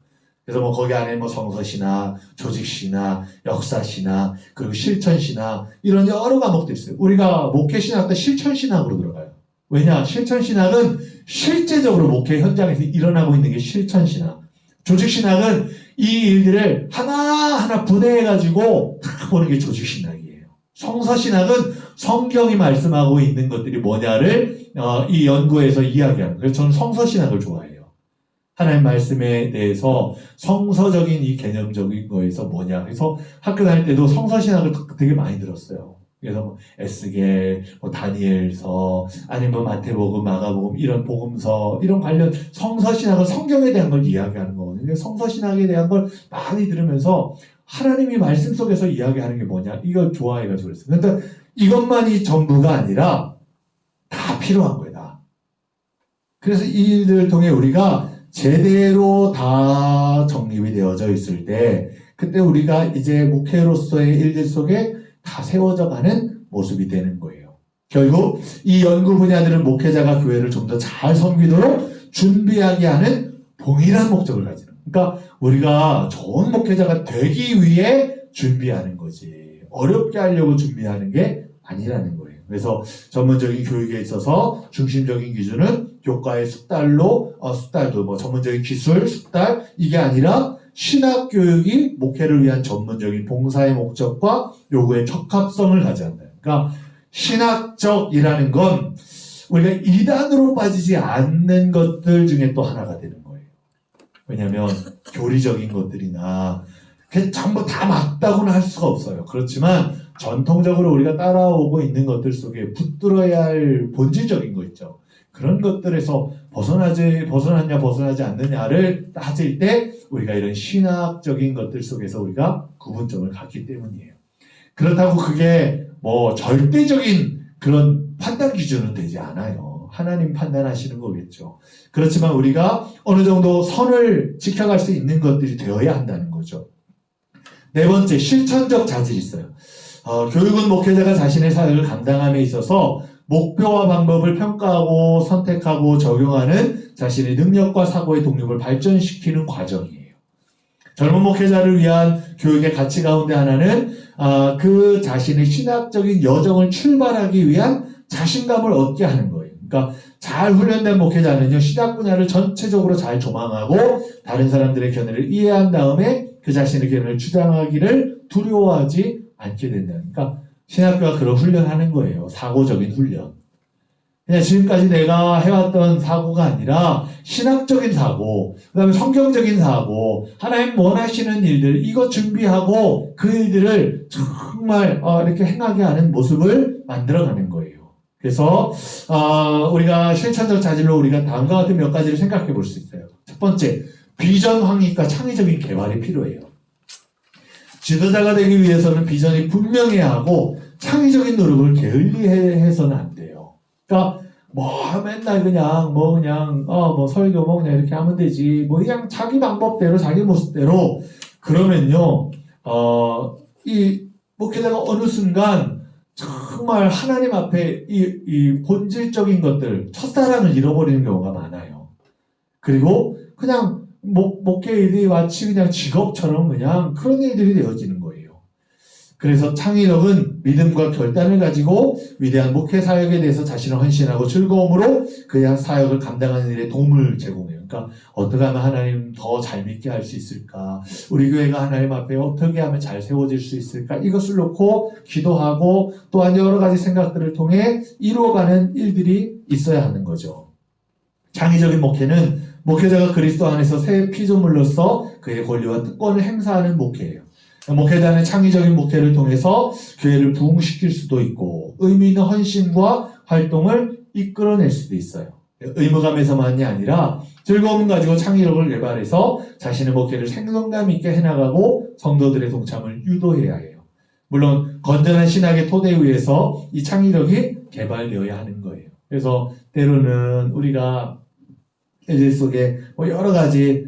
그래서 거기 안에 성서신학, 조직신학, 역사신학, 그리고 실천신학, 이런 여러 과목도 있어요. 우리가 목회신학 때 실천신학으로 들어가요. 왜냐? 실천신학은 실제적으로 목회 현장에서 일어나고 있는 게 실천신학. 조직신학은 이 일들을 하나하나 분해해가지고 다 보는 게 조직신학이에요. 성서신학은 성경이 말씀하고 있는 것들이 뭐냐를 이 연구에서 이야기하는 거예요. 그래서 저는 성서신학을 좋아해요. 하나님 말씀에 대해서 성서적인 이 개념적인 거에서 뭐냐. 그래서 학교 다닐 때도 성서신학을 되게 많이 들었어요. 그래서 에스겔, 다니엘서, 아니면 마태복음, 마가복음, 이런 복음서, 이런 관련 성서신학은 성경에 대한 걸 이야기하는 거거든요. 성서신학에 대한 걸 많이 들으면서 하나님이 말씀 속에서 이야기하는 게 뭐냐. 이걸 좋아해가지고 그랬어요. 그런데 이것만이 전부가 아니라 다 필요한 거예요. 다. 그래서 이 일들을 통해 우리가 제대로 다 정립이 되어져 있을 때 그때 우리가 이제 목회로서의 일들 속에 다 세워져 가는 모습이 되는 거예요. 결국 이 연구 분야들은 목회자가 교회를 좀 더 잘 섬기도록 준비하게 하는 동일한 목적을 가지는 거예요. 그러니까 우리가 좋은 목회자가 되기 위해 준비하는 거지 어렵게 하려고 준비하는 게 아니라는 거예요. 그래서 전문적인 교육에 있어서 중심적인 기준은 교과의 숙달도 전문적인 기술, 숙달 이게 아니라 신학교육이 목회를 위한 전문적인 봉사의 목적과 요구의 적합성을 가져야 한다. 그러니까 신학적이라는 건 우리가 이단으로 빠지지 않는 것들 중에 또 하나가 되는 거예요. 왜냐하면 교리적인 것들이나 전부 다 맞다고는 할 수가 없어요. 그렇지만 전통적으로 우리가 따라오고 있는 것들 속에 붙들어야 할 본질적인 거 있죠. 그런 것들에서 벗어났냐 벗어나지 않느냐를 따질 때 우리가 이런 신학적인 것들 속에서 우리가 구분점을 갖기 때문이에요. 그렇다고 그게 뭐 절대적인 그런 판단 기준은 되지 않아요. 하나님 판단하시는 거겠죠. 그렇지만 우리가 어느 정도 선을 지켜갈 수 있는 것들이 되어야 한다는 거죠. 네 번째, 실천적 자질이 있어요. 교육은 목회자가 자신의 사역을 감당함에 있어서 목표와 방법을 평가하고 선택하고 적용하는 자신의 능력과 사고의 독립을 발전시키는 과정이에요. 젊은 목회자를 위한 교육의 가치 가운데 하나는 그 자신의 신학적인 여정을 출발하기 위한 자신감을 얻게 하는 거예요. 그러니까 잘 훈련된 목회자는요, 신학 분야를 전체적으로 잘 조망하고 다른 사람들의 견해를 이해한 다음에 그 자신의 견해를 주장하기를 두려워하지 않게 된다. 그러니까 신학교가 그런 훈련하는 거예요. 사고적인 훈련. 그냥 지금까지 내가 해왔던 사고가 아니라 신학적인 사고, 그 다음에 성경적인 사고, 하나님 원하시는 일들, 이거 준비하고 그 일들을 정말 이렇게 행하게 하는 모습을 만들어가는 거예요. 그래서 우리가 실천적 자질로 우리가 다음과 같은 몇 가지를 생각해 볼 수 있어요. 첫 번째, 비전 확립과 창의적인 개발이 필요해요. 지도자가 되기 위해서는 비전이 분명해야 하고 창의적인 노력을 게을리해서는 안 돼요. 그러니까 맨날 그냥 설교 그냥 이렇게 하면 되지. 그냥 자기 방법대로 자기 모습대로 그러면요. 이 목회자가 어느 순간 정말 하나님 앞에 이 본질적인 것들, 첫사랑을 잃어버리는 경우가 많아요. 그리고 그냥 목회 일이 마치 그냥 직업처럼 그냥 그런 일들이 되어지는 거예요. 그래서 창의력은 믿음과 결단을 가지고 위대한 목회 사역에 대해서 자신을 헌신하고 즐거움으로 그냥 사역을 감당하는 일에 도움을 제공해요. 그러니까 어떻게 하면 하나님 더 잘 믿게 할 수 있을까? 우리 교회가 하나님 앞에 어떻게 하면 잘 세워질 수 있을까? 이것을 놓고 기도하고 또한 여러 가지 생각들을 통해 이루어가는 일들이 있어야 하는 거죠. 창의적인 목회는 목회자가 그리스도 안에서 새 피조물로서 그의 권리와 특권을 행사하는 목회예요. 목회자는 창의적인 목회를 통해서 교회를 부흥시킬 수도 있고 의미 있는 헌신과 활동을 이끌어낼 수도 있어요. 의무감에서만이 아니라 즐거움 가지고 창의력을 개발해서 자신의 목회를 생동감 있게 해나가고 성도들의 동참을 유도해야 해요. 물론 건전한 신학의 토대 위에서 이 창의력이 개발되어야 하는 거예요. 그래서 때로는 우리가 예질 속에 여러 가지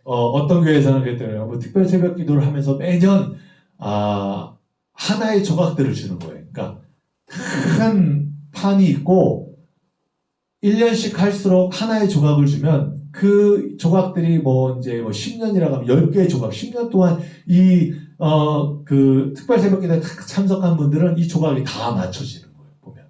어떤 교회에서는 그랬더라고요. 특별 새벽 기도를 하면서 매년 하나의 조각들을 주는 거예요. 그러니까 큰 판이 있고 1년씩 할수록 하나의 조각을 주면 그 조각들이 10년이라고 하면 10개의 조각, 10년 동안 그 특별 새벽 기도에 참석한 분들은 이 조각이 다 맞춰지는 거예요. 보면.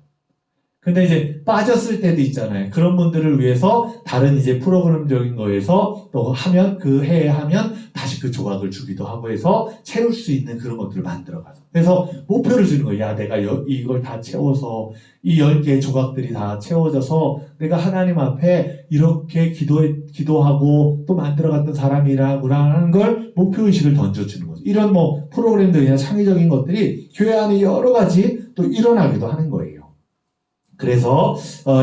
근데 이제 빠졌을 때도 있잖아요. 그런 분들을 위해서 다른 이제 프로그램적인 거에서 또 하면 그 해에 하면 다시 그 조각을 주기도 하고 해서 채울 수 있는 그런 것들을 만들어가서. 그래서 목표를 주는 거예요. 야, 내가 이걸 다 채워서 이 10개의 조각들이 다 채워져서 내가 하나님 앞에 이렇게 기도하고 또 만들어갔던 사람이라구나 하는 걸 목표의식을 던져주는 거죠. 이런 프로그램들이나 창의적인 것들이 교회 안에 여러 가지 또 일어나기도 하는 거예요. 그래서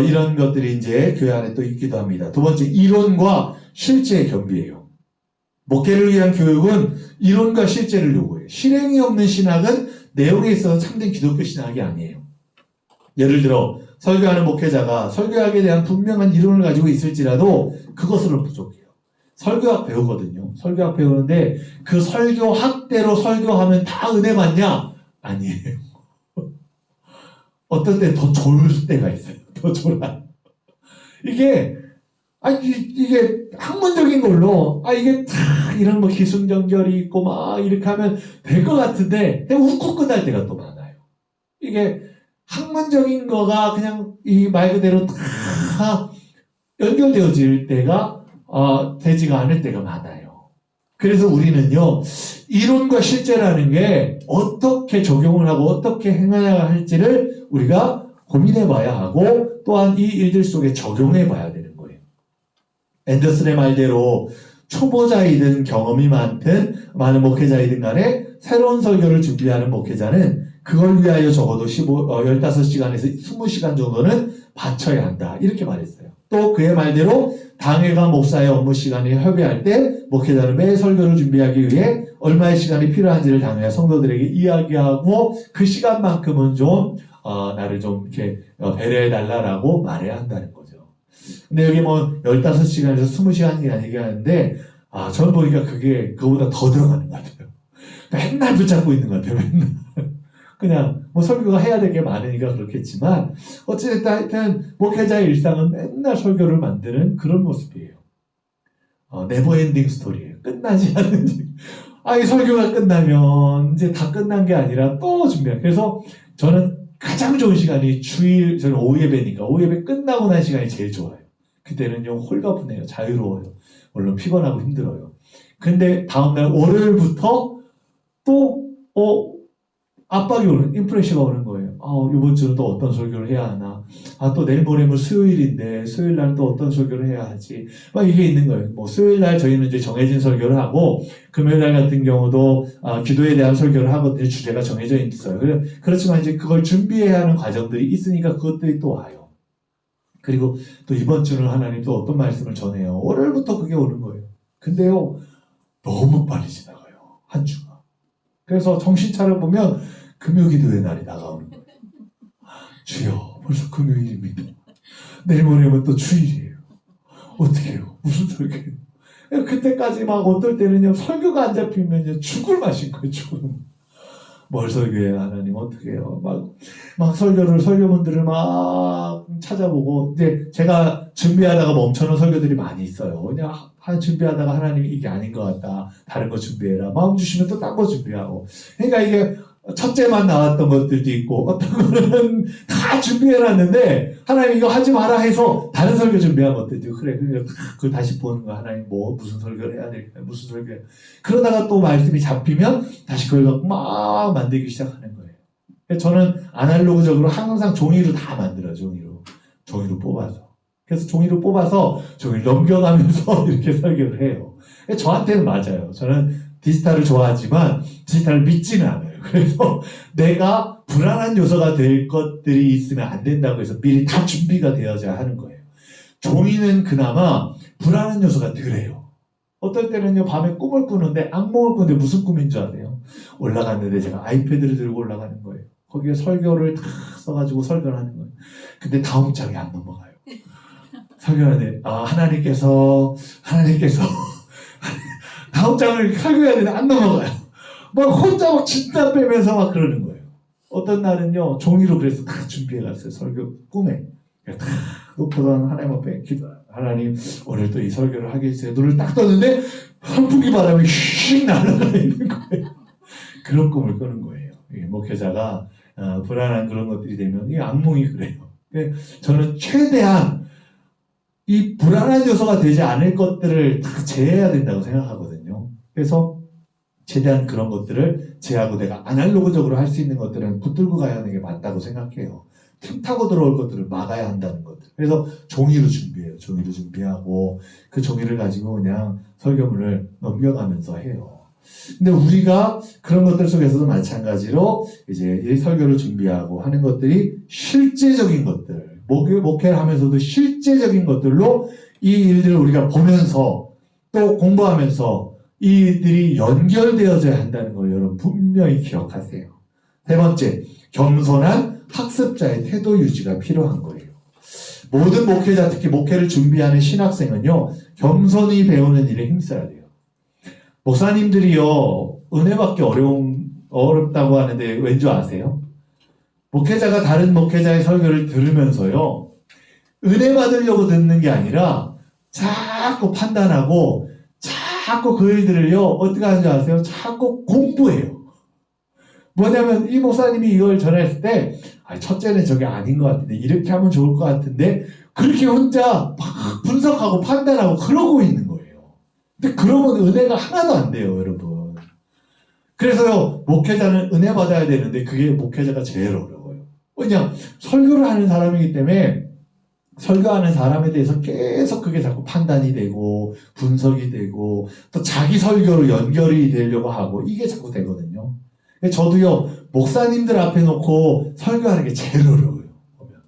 이런 것들이 이제 교회 안에 또 있기도 합니다. 두 번째, 이론과 실제의 겸비예요. 목회를 위한 교육은 이론과 실제를 요구해요. 실행이 없는 신학은 내용에 있어서 참된 기독교 신학이 아니에요. 예를 들어 설교하는 목회자가 설교학에 대한 분명한 이론을 가지고 있을지라도 그것으로는 부족해요. 설교학 배우거든요. 설교학 배우는데 그 설교학대로 설교하면 다 은혜 받냐? 아니에요. 어떤 때는 더 졸 때가 있어요. 더 졸아요. 이게 학문적인 걸로, 이게 다 이런 기승전결이 있고 이렇게 하면 될 것 같은데, 그냥 웃고 끝날 때가 또 많아요. 이게 학문적인 거가 그냥 이 말 그대로 다 연결되어질 때가, 되지가 않을 때가 많아요. 그래서 우리는요, 이론과 실제라는 게 어떻게 적용을 하고 어떻게 행해야 할지를 우리가 고민해 봐야 하고 또한 이 일들 속에 적용해 봐야 되는 거예요. 앤더슨의 말대로 초보자이든 경험이 많은 목회자이든 간에 새로운 설교를 준비하는 목회자는 그걸 위하여 적어도 15시간에서 20시간 정도는 바쳐야 한다. 이렇게 말했어요. 또 그의 말대로 당회가 목사의 업무 시간에 협의할 때 목회자는 매 설교를 준비하기 위해 얼마의 시간이 필요한지를 당회와 성도들에게 이야기하고 그 시간만큼은 좀 나를 좀 이렇게 배려해달라라고 말해야 한다는 거죠. 근데 여기 뭐 15시간에서 20시간이 얘기하는데 저는 보니까 그거보다 더 들어가는 것 같아요. 맨날 붙잡고 있는 것 같아요. 맨날. 그냥 뭐 설교가 해야 될 게 많으니까 그렇겠지만 어찌됐든 하여튼 목회자의 일상은 맨날 설교를 만드는 그런 모습이에요. 네버엔딩 스토리예요. 끝나지 않는 이 설교가 끝나면 이제 다 끝난 게 아니라 또 준비해요. 그래서 저는 가장 좋은 시간이 저는 오후 예배니까 오후 예배 끝나고 난 시간이 제일 좋아요. 그때는요 홀가분해요. 자유로워요. 물론 피곤하고 힘들어요. 근데 다음날 월요일부터 또 압박이 인프레셔가 오는 거예요. 이번 주는 또 어떤 설교를 해야 하나. 또 내일 모레면 수요일인데 수요일 날은 또 어떤 설교를 해야 하지. 막 이게 있는 거예요. 뭐 수요일 날 저희는 이제 정해진 설교를 하고 금요일 날 같은 경우도 기도에 대한 설교를 하거든요. 주제가 정해져 있어요. 그렇지만 이제 그걸 준비해야 하는 과정들이 있으니까 그것들이 또 와요. 그리고 또 이번 주는 하나님 또 어떤 말씀을 전해요. 월요일부터 그게 오는 거예요. 근데요 너무 빨리 지나가요. 한 주가. 그래서 정신 차려보면 금요기도의 날이 다가오는 거예요. 주여 벌써 금요일입니다. 내일 모레면 또 주일이에요. 어떻게 해요? 무슨 설교예요? 그때까지 막 어떨 때는요 설교가 안 잡히면요 죽을 맛인 거예요. 죽을. 뭘 설교해요 하나님 어떻게 해요? 막 설교문들을 막 찾아보고 이제 제가 준비하다가 멈춰놓은 설교들이 많이 있어요. 그냥 준비하다가 하나님이 이게 아닌 것 같다. 다른 거 준비해라. 마음 주시면 또 딴 거 준비하고. 그러니까 이게 첫째만 나왔던 것들도 있고 어떤 거는 다 준비해놨는데 하나님 이거 하지 마라 해서 다른 설교 준비한 것들도 있고 그래 그걸 다시 보는 거 하나님 무슨 설교를 해야 될까 무슨 설교를 그러다가 또 말씀이 잡히면 다시 그걸 갖고 막 만들기 시작하는 거예요. 저는 아날로그적으로 항상 종이로 다 만들어요. 종이로 뽑아서 그래서 종이로 뽑아서 종이를 넘겨가면서 이렇게 설교를 해요. 저한테는 맞아요. 저는 디지털을 좋아하지만 디지털을 믿지는 않아요. 그래서 내가 불안한 요소가 될 것들이 있으면 안 된다고 해서 미리 다 준비가 되어져야 하는 거예요. 종이는 그나마 불안한 요소가 덜해요. 어떨 때는요 밤에 꿈을 꾸는데 악몽을 꾸는데 무슨 꿈인 줄 아세요? 올라갔는데 제가 아이패드를 들고 올라가는 거예요. 거기에 설교를 다 써가지고 설교를 하는 거예요. 근데 다음 장이 안 넘어가요. 설교하는데 하나님께서 다음 장을 설교해야 되는데 안 넘어가요. 막 혼자 막 진땀 빼면서 막 그러는 거예요. 어떤 날은요 종이로 그래서 다 준비해갔어요. 설교 꿈에 다 놓고선 하나님 앞에 기도. 하나님 오늘 또 이 설교를 하게 해주세요. 눈을 딱 떴는데 선풍기 바람이 휙 날아가 있는 거예요. 그런 꿈을 꾸는 거예요. 목회자가 불안한 그런 것들이 되면 이 악몽이 그래요. 저는 최대한 이 불안한 요소가 되지 않을 것들을 다 제해야 된다고 생각하거든요. 그래서 최대한 그런 것들을 제하고 내가 아날로그적으로 할 수 있는 것들은 붙들고 가야 하는 게 맞다고 생각해요. 틈 타고 들어올 것들을 막아야 한다는 것들. 그래서 종이로 준비해요. 종이로 준비하고 그 종이를 가지고 그냥 설교문을 넘겨가면서 해요. 근데 우리가 그런 것들 속에서도 마찬가지로 이제 이 설교를 준비하고 하는 것들이 실제적인 것들, 목회를 하면서도 실제적인 것들로 이 일들을 우리가 보면서 또 공부하면서 이 일들이 연결되어져야 한다는 걸 여러분 분명히 기억하세요. 세 번째, 겸손한 학습자의 태도 유지가 필요한 거예요. 모든 목회자, 특히 목회를 준비하는 신학생은요, 겸손히 배우는 일에 힘써야 돼요. 목사님들이요, 은혜 받기 어렵다고 하는데 왠지 아세요? 목회자가 다른 목회자의 설교를 들으면서요, 은혜 받으려고 듣는 게 아니라 자꾸 판단하고 자꾸 그 일들을요, 어떻게 하는지 아세요? 자꾸 공부해요. 뭐냐면 이 목사님이 이걸 전했을 때 첫째는 저게 아닌 것 같은데 이렇게 하면 좋을 것 같은데 그렇게 혼자 막 분석하고 판단하고 그러고 있는 거예요. 근데 그러면 은혜가 하나도 안 돼요, 여러분. 그래서요, 목회자는 은혜 받아야 되는데 그게 목회자가 제일 어려워요. 왜냐, 설교를 하는 사람이기 때문에 설교하는 사람에 대해서 계속 그게 자꾸 판단이 되고 분석이 되고 또 자기 설교로 연결이 되려고 하고 이게 자꾸 되거든요. 저도요, 목사님들 앞에 놓고 설교하는 게 제일 어려워요. 보면.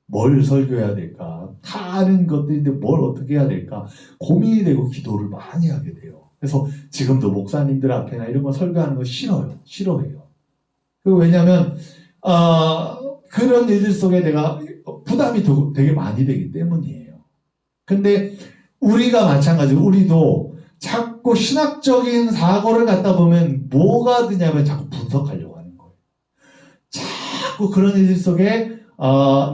뭘 설교해야 될까? 다 아는 것들인데 뭘 어떻게 해야 될까? 고민이 되고 기도를 많이 하게 돼요. 그래서 지금도 목사님들 앞에나 이런 거 설교하는 거 싫어요. 싫어해요. 왜냐하면 그런 일들 속에 내가 부담이 되게 많이 되기 때문이에요. 근데 우리가 마찬가지로 우리도 자꾸 신학적인 사고를 갖다 보면 뭐가 드냐면 자꾸 분석하려고 하는 거예요. 자꾸 그런 일들 속에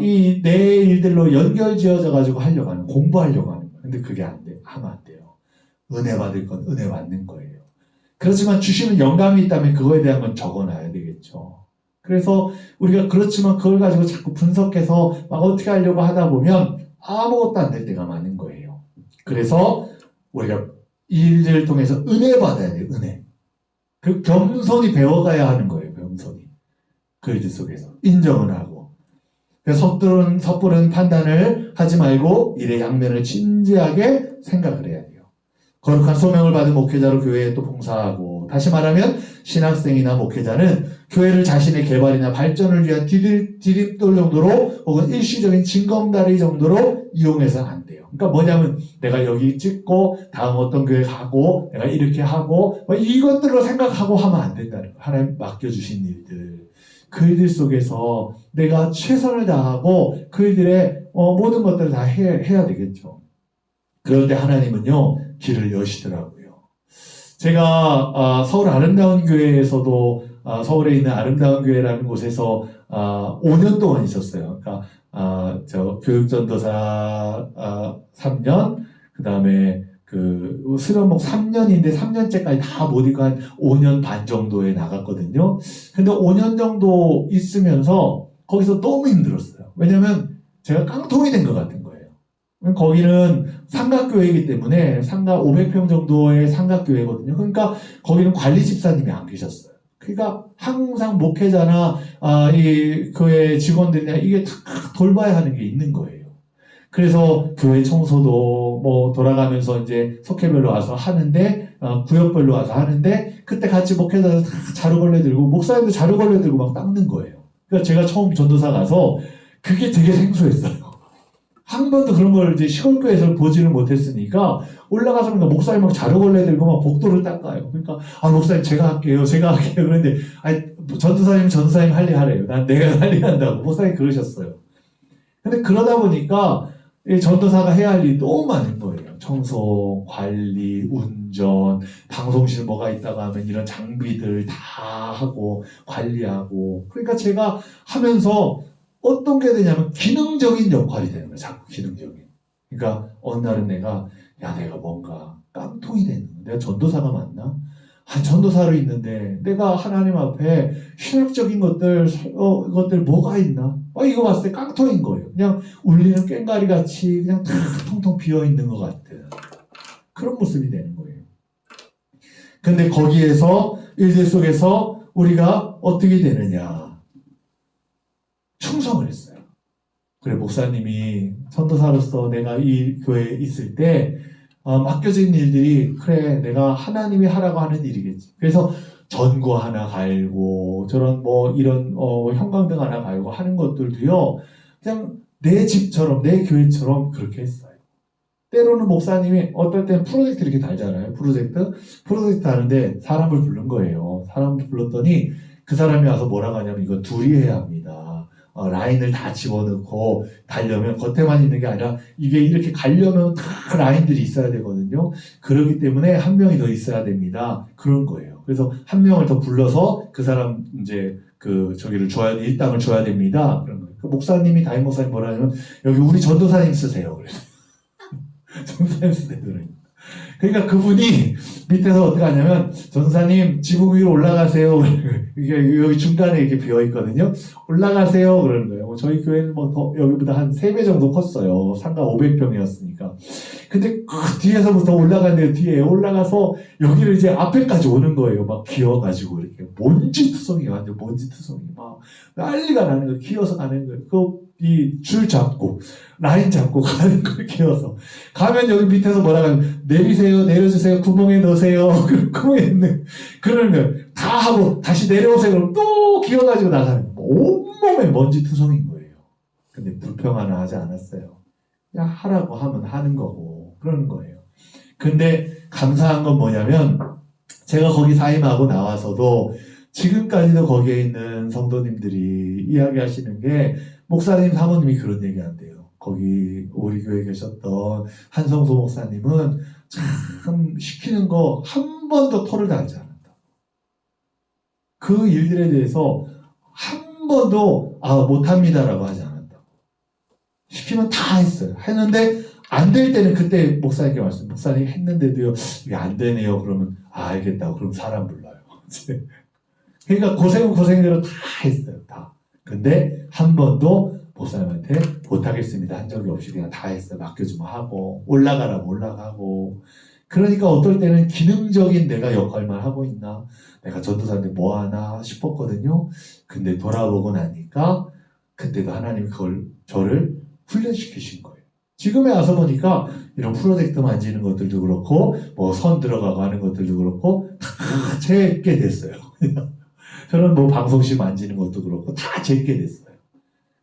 이 내 일들로 연결지어져 가지고 하려고 하는, 공부하려고 하는 거예요. 근데 그게 안 돼. 하면 안 돼요. 은혜 받을 건 은혜 받는 거예요. 그렇지만 주시는 영감이 있다면 그거에 대한 건 적어놔야 되겠죠. 그래서 우리가 그렇지만 그걸 가지고 자꾸 분석해서 막 어떻게 하려고 하다 보면 아무것도 안 될 때가 많은 거예요. 그래서 우리가 이 일들을 통해서 은혜 받아야 돼요. 은혜. 그 겸손히 배워가야 하는 거예요. 겸손히. 그 일들 속에서 인정을 하고. 그래서 섣부른 판단을 하지 말고 일의 양면을 진지하게 생각을 해야 돼요. 거룩한 소명을 받은 목회자로 교회에 또 봉사하고, 다시 말하면 신학생이나 목회자는 교회를 자신의 개발이나 발전을 위한 디딤돌 정도로 혹은 일시적인 징검다리 정도로 이용해서는 안 돼요. 그러니까 뭐냐면 내가 여기 찍고 다음 어떤 교회 가고 내가 이렇게 하고 이것들로 생각하고 하면 안 된다는 거예요. 하나님 맡겨주신 일들. 그 일들 속에서 내가 최선을 다하고 그 일들의 모든 것들을 다 해야 되겠죠. 그런데 하나님은요, 길을 여시더라고요. 제가 서울 아름다운 교회에서도 서울에 있는 아름다운 교회라는 곳에서 5년 동안 있었어요. 그러니까 저 교육전도사 3년, 그 다음에 그 수련목 3년인데 3년째까지 다 못 있고 한 5년 반 정도에 나갔거든요. 근데 5년 정도 있으면서 거기서 너무 힘들었어요. 왜냐면 제가 깡통이 된 것 같은 거예요. 거기는 삼각교회이기 때문에 상가 500평 정도의 삼각교회거든요. 그러니까 거기는 관리 집사님이 안 계셨어요. 그러니까 항상 목회자나 이 교회 직원들이나 이게 다 돌봐야 하는 게 있는 거예요. 그래서 교회 청소도 뭐 돌아가면서 이제 속회별로 와서 하는데 구역별로 와서 하는데 그때 같이 목회자들 다 자루걸레 들고 목사님도 자루걸레 들고 막 닦는 거예요. 그러니까 제가 처음 전도사 가서 그게 되게 생소했어요. 한 번도 그런 걸 이제 시골교회에서 보지를 못했으니까 올라가서 그러니까 목사님 막 자루걸레 들고 막 복도를 닦아요. 그러니까 목사님 제가 할게요. 그런데 전도사님 할 일 하래요. 난 내가 할 일 한다고 목사님 그러셨어요. 근데 그러다 보니까 전도사가 해야 할 일이 너무 많은 거예요. 청소, 관리, 운전, 방송실 뭐가 있다가 하면 이런 장비들 다 하고 관리하고. 그러니까 제가 하면서 어떤 게 되냐면 기능적인 역할이 되는 거예요. 자꾸 기능적인. 그러니까 어느 날은 내가 뭔가 깡통이 되는 거야. 내가 전도사가 맞나? 전도사로 있는데 내가 하나님 앞에 신학적인 것들 뭐가 있나? 이거 봤을 때 깡통인 거예요. 그냥 울리는 꽹과리 같이 그냥 다 통통 비어 있는 것 같은 그런 모습이 되는 거예요. 근데 거기에서 일들 속에서 우리가 어떻게 되느냐? 충성을 했어요. 그래, 목사님이 전도사로서 내가 이 교회에 있을 때 맡겨진 일들이 그래 내가 하나님이 하라고 하는 일이겠지. 그래서 전구 하나 갈고 저런 이런 형광등 하나 갈고 하는 것들도요 그냥 내 집처럼 내 교회처럼 그렇게 했어요. 때로는 목사님이 어떨 땐 프로젝트 이렇게 달잖아요. 프로젝트 하는데 사람을 부른 거예요. 사람을 불렀더니 그 사람이 와서 뭐라고 하냐면 이거 둘이 해야 합니다. 라인을 다 집어넣고 달려면 겉에만 있는 게 아니라 이게 이렇게 가려면 다 라인들이 있어야 되거든요. 그렇기 때문에 한 명이 더 있어야 됩니다. 그런 거예요. 그래서 한 명을 더 불러서 그 사람 이제 일당을 줘야 됩니다. 그런 거예요. 그 목사님이 담임 목사님 뭐라 하냐면 여기 우리 전도사님 쓰세요. 그래서 전도사님 쓰세요. 그러니까 그분이 밑에서 어떻게 하냐면 전도사님 지붕 위로 올라가세요. 이게 여기 중간에 이렇게 비어 있거든요. 올라가세요 그러는 거예요. 저희 교회는 더 여기보다 한 3배 정도 컸어요. 상가 500평이었으니까. 근데 그 뒤에서부터 올라가는데 뒤에 올라가서 여기를 이제 앞에까지 오는 거예요. 막 기어가지고 이렇게 완전 먼지 투성이 막 난리가 나는 거예요. 기어서 가는 거예요. 그 이 줄 잡고 라인 잡고 가는 걸 키워서 가면 여기 밑에서 뭐라 하면 내리세요, 내려주세요, 구멍에 넣으세요. 구멍에 넣는 그런 걸 다 하고 다시 내려오세요. 그럼 또 기어가지고 나가는 온몸에 먼지 투성인 거예요. 근데 불평 하나 하지 않았어요. 그냥 하라고 하면 하는 거고 그러는 거예요. 근데 감사한 건 뭐냐면 제가 거기 사임하고 나와서도 지금까지도 거기에 있는 성도님들이 이야기하시는 게 목사님 사모님이 그런 얘기 한대요. 거기 우리 교회에 계셨던 한성소 목사님은 참 시키는 거 한 번도 토를 달지 않았다. 그 일들에 대해서 한 번도 못합니다라고 하지 않았다. 시키면 다 했어요. 했는데 안 될 때는 그때 목사님께 말씀, 목사님 했는데도요 이게 안 되네요. 그러면 알겠다고 그럼 사람 불러요. 그러니까 고생은 고생대로 다 했어요. 다. 근데 한 번도 목사님한테 못하겠습니다 한 적이 없이 그냥 다 했어요. 맡겨주면 하고 올라가라면 올라가고. 그러니까 어떨 때는 기능적인 내가 역할만 하고 있나, 내가 전도사인데 뭐 하나 싶었거든요. 근데 돌아보고 나니까 그때도 하나님이 그걸 저를 훈련시키신 거예요. 지금에 와서 보니까 이런 프로젝트 만지는 것들도 그렇고 뭐 선 들어가고 하는 것들도 그렇고 다 제게 됐어요. 저는 뭐 방송실 만지는 것도 그렇고 다 제게 됐어요.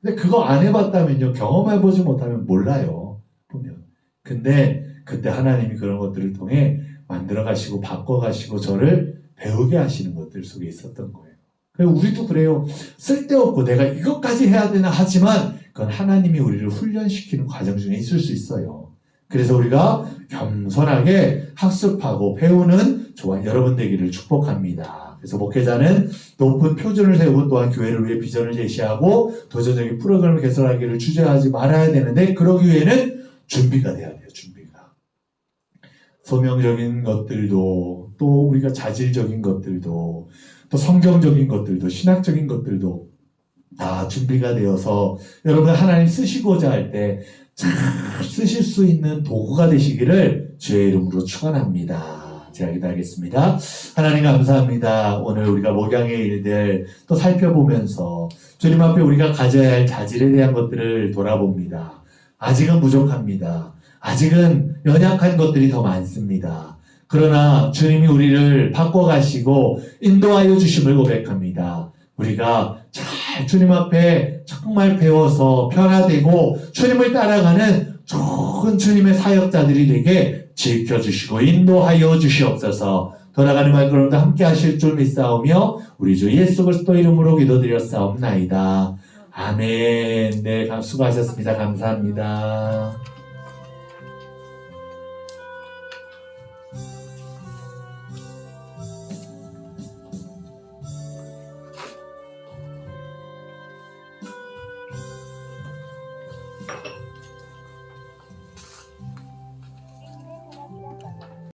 근데 그거 안 해봤다면요, 경험해보지 못하면 몰라요. 보면. 근데 그때 하나님이 그런 것들을 통해 만들어가시고 바꿔가시고 저를 배우게 하시는 것들 속에 있었던 거예요. 그리고 우리도 그래요. 쓸데없고 내가 이것까지 해야 되나 하지만 그건 하나님이 우리를 훈련시키는 과정 중에 있을 수 있어요. 그래서 우리가 겸손하게 학습하고 배우는 저와 여러분 되기를 축복합니다. 그래서 목회자는 높은 표준을 세우고 또한 교회를 위해 비전을 제시하고 도전적인 프로그램을 개설하기를 주저하지 말아야 되는데 그러기 위해는 준비가 돼야 돼요. 준비가. 소명적인 것들도 또 우리가 자질적인 것들도 또 성경적인 것들도 신학적인 것들도 다 준비가 되어서 여러분 하나님 쓰시고자 할 때 잘 쓰실 수 있는 도구가 되시기를 주의 이름으로 축원합니다. 제가 기도하겠습니다. 하나님 감사합니다. 오늘 우리가 목양의 일들 또 살펴보면서 주님 앞에 우리가 가져야 할 자질에 대한 것들을 돌아봅니다. 아직은 부족합니다. 아직은 연약한 것들이 더 많습니다. 그러나 주님이 우리를 바꿔가시고 인도하여 주심을 고백합니다. 우리가 잘 주님 앞에 정말 배워서 변화되고 주님을 따라가는 좋은 주님의 사역자들이 되게 지켜주시고 인도하여 주시옵소서. 돌아가는 말걸음도 함께 하실 줄 믿사오며 우리 주 예수 그리스도 이름으로 기도드렸사옵나이다. 아멘. 네, 수고하셨습니다. 감사합니다.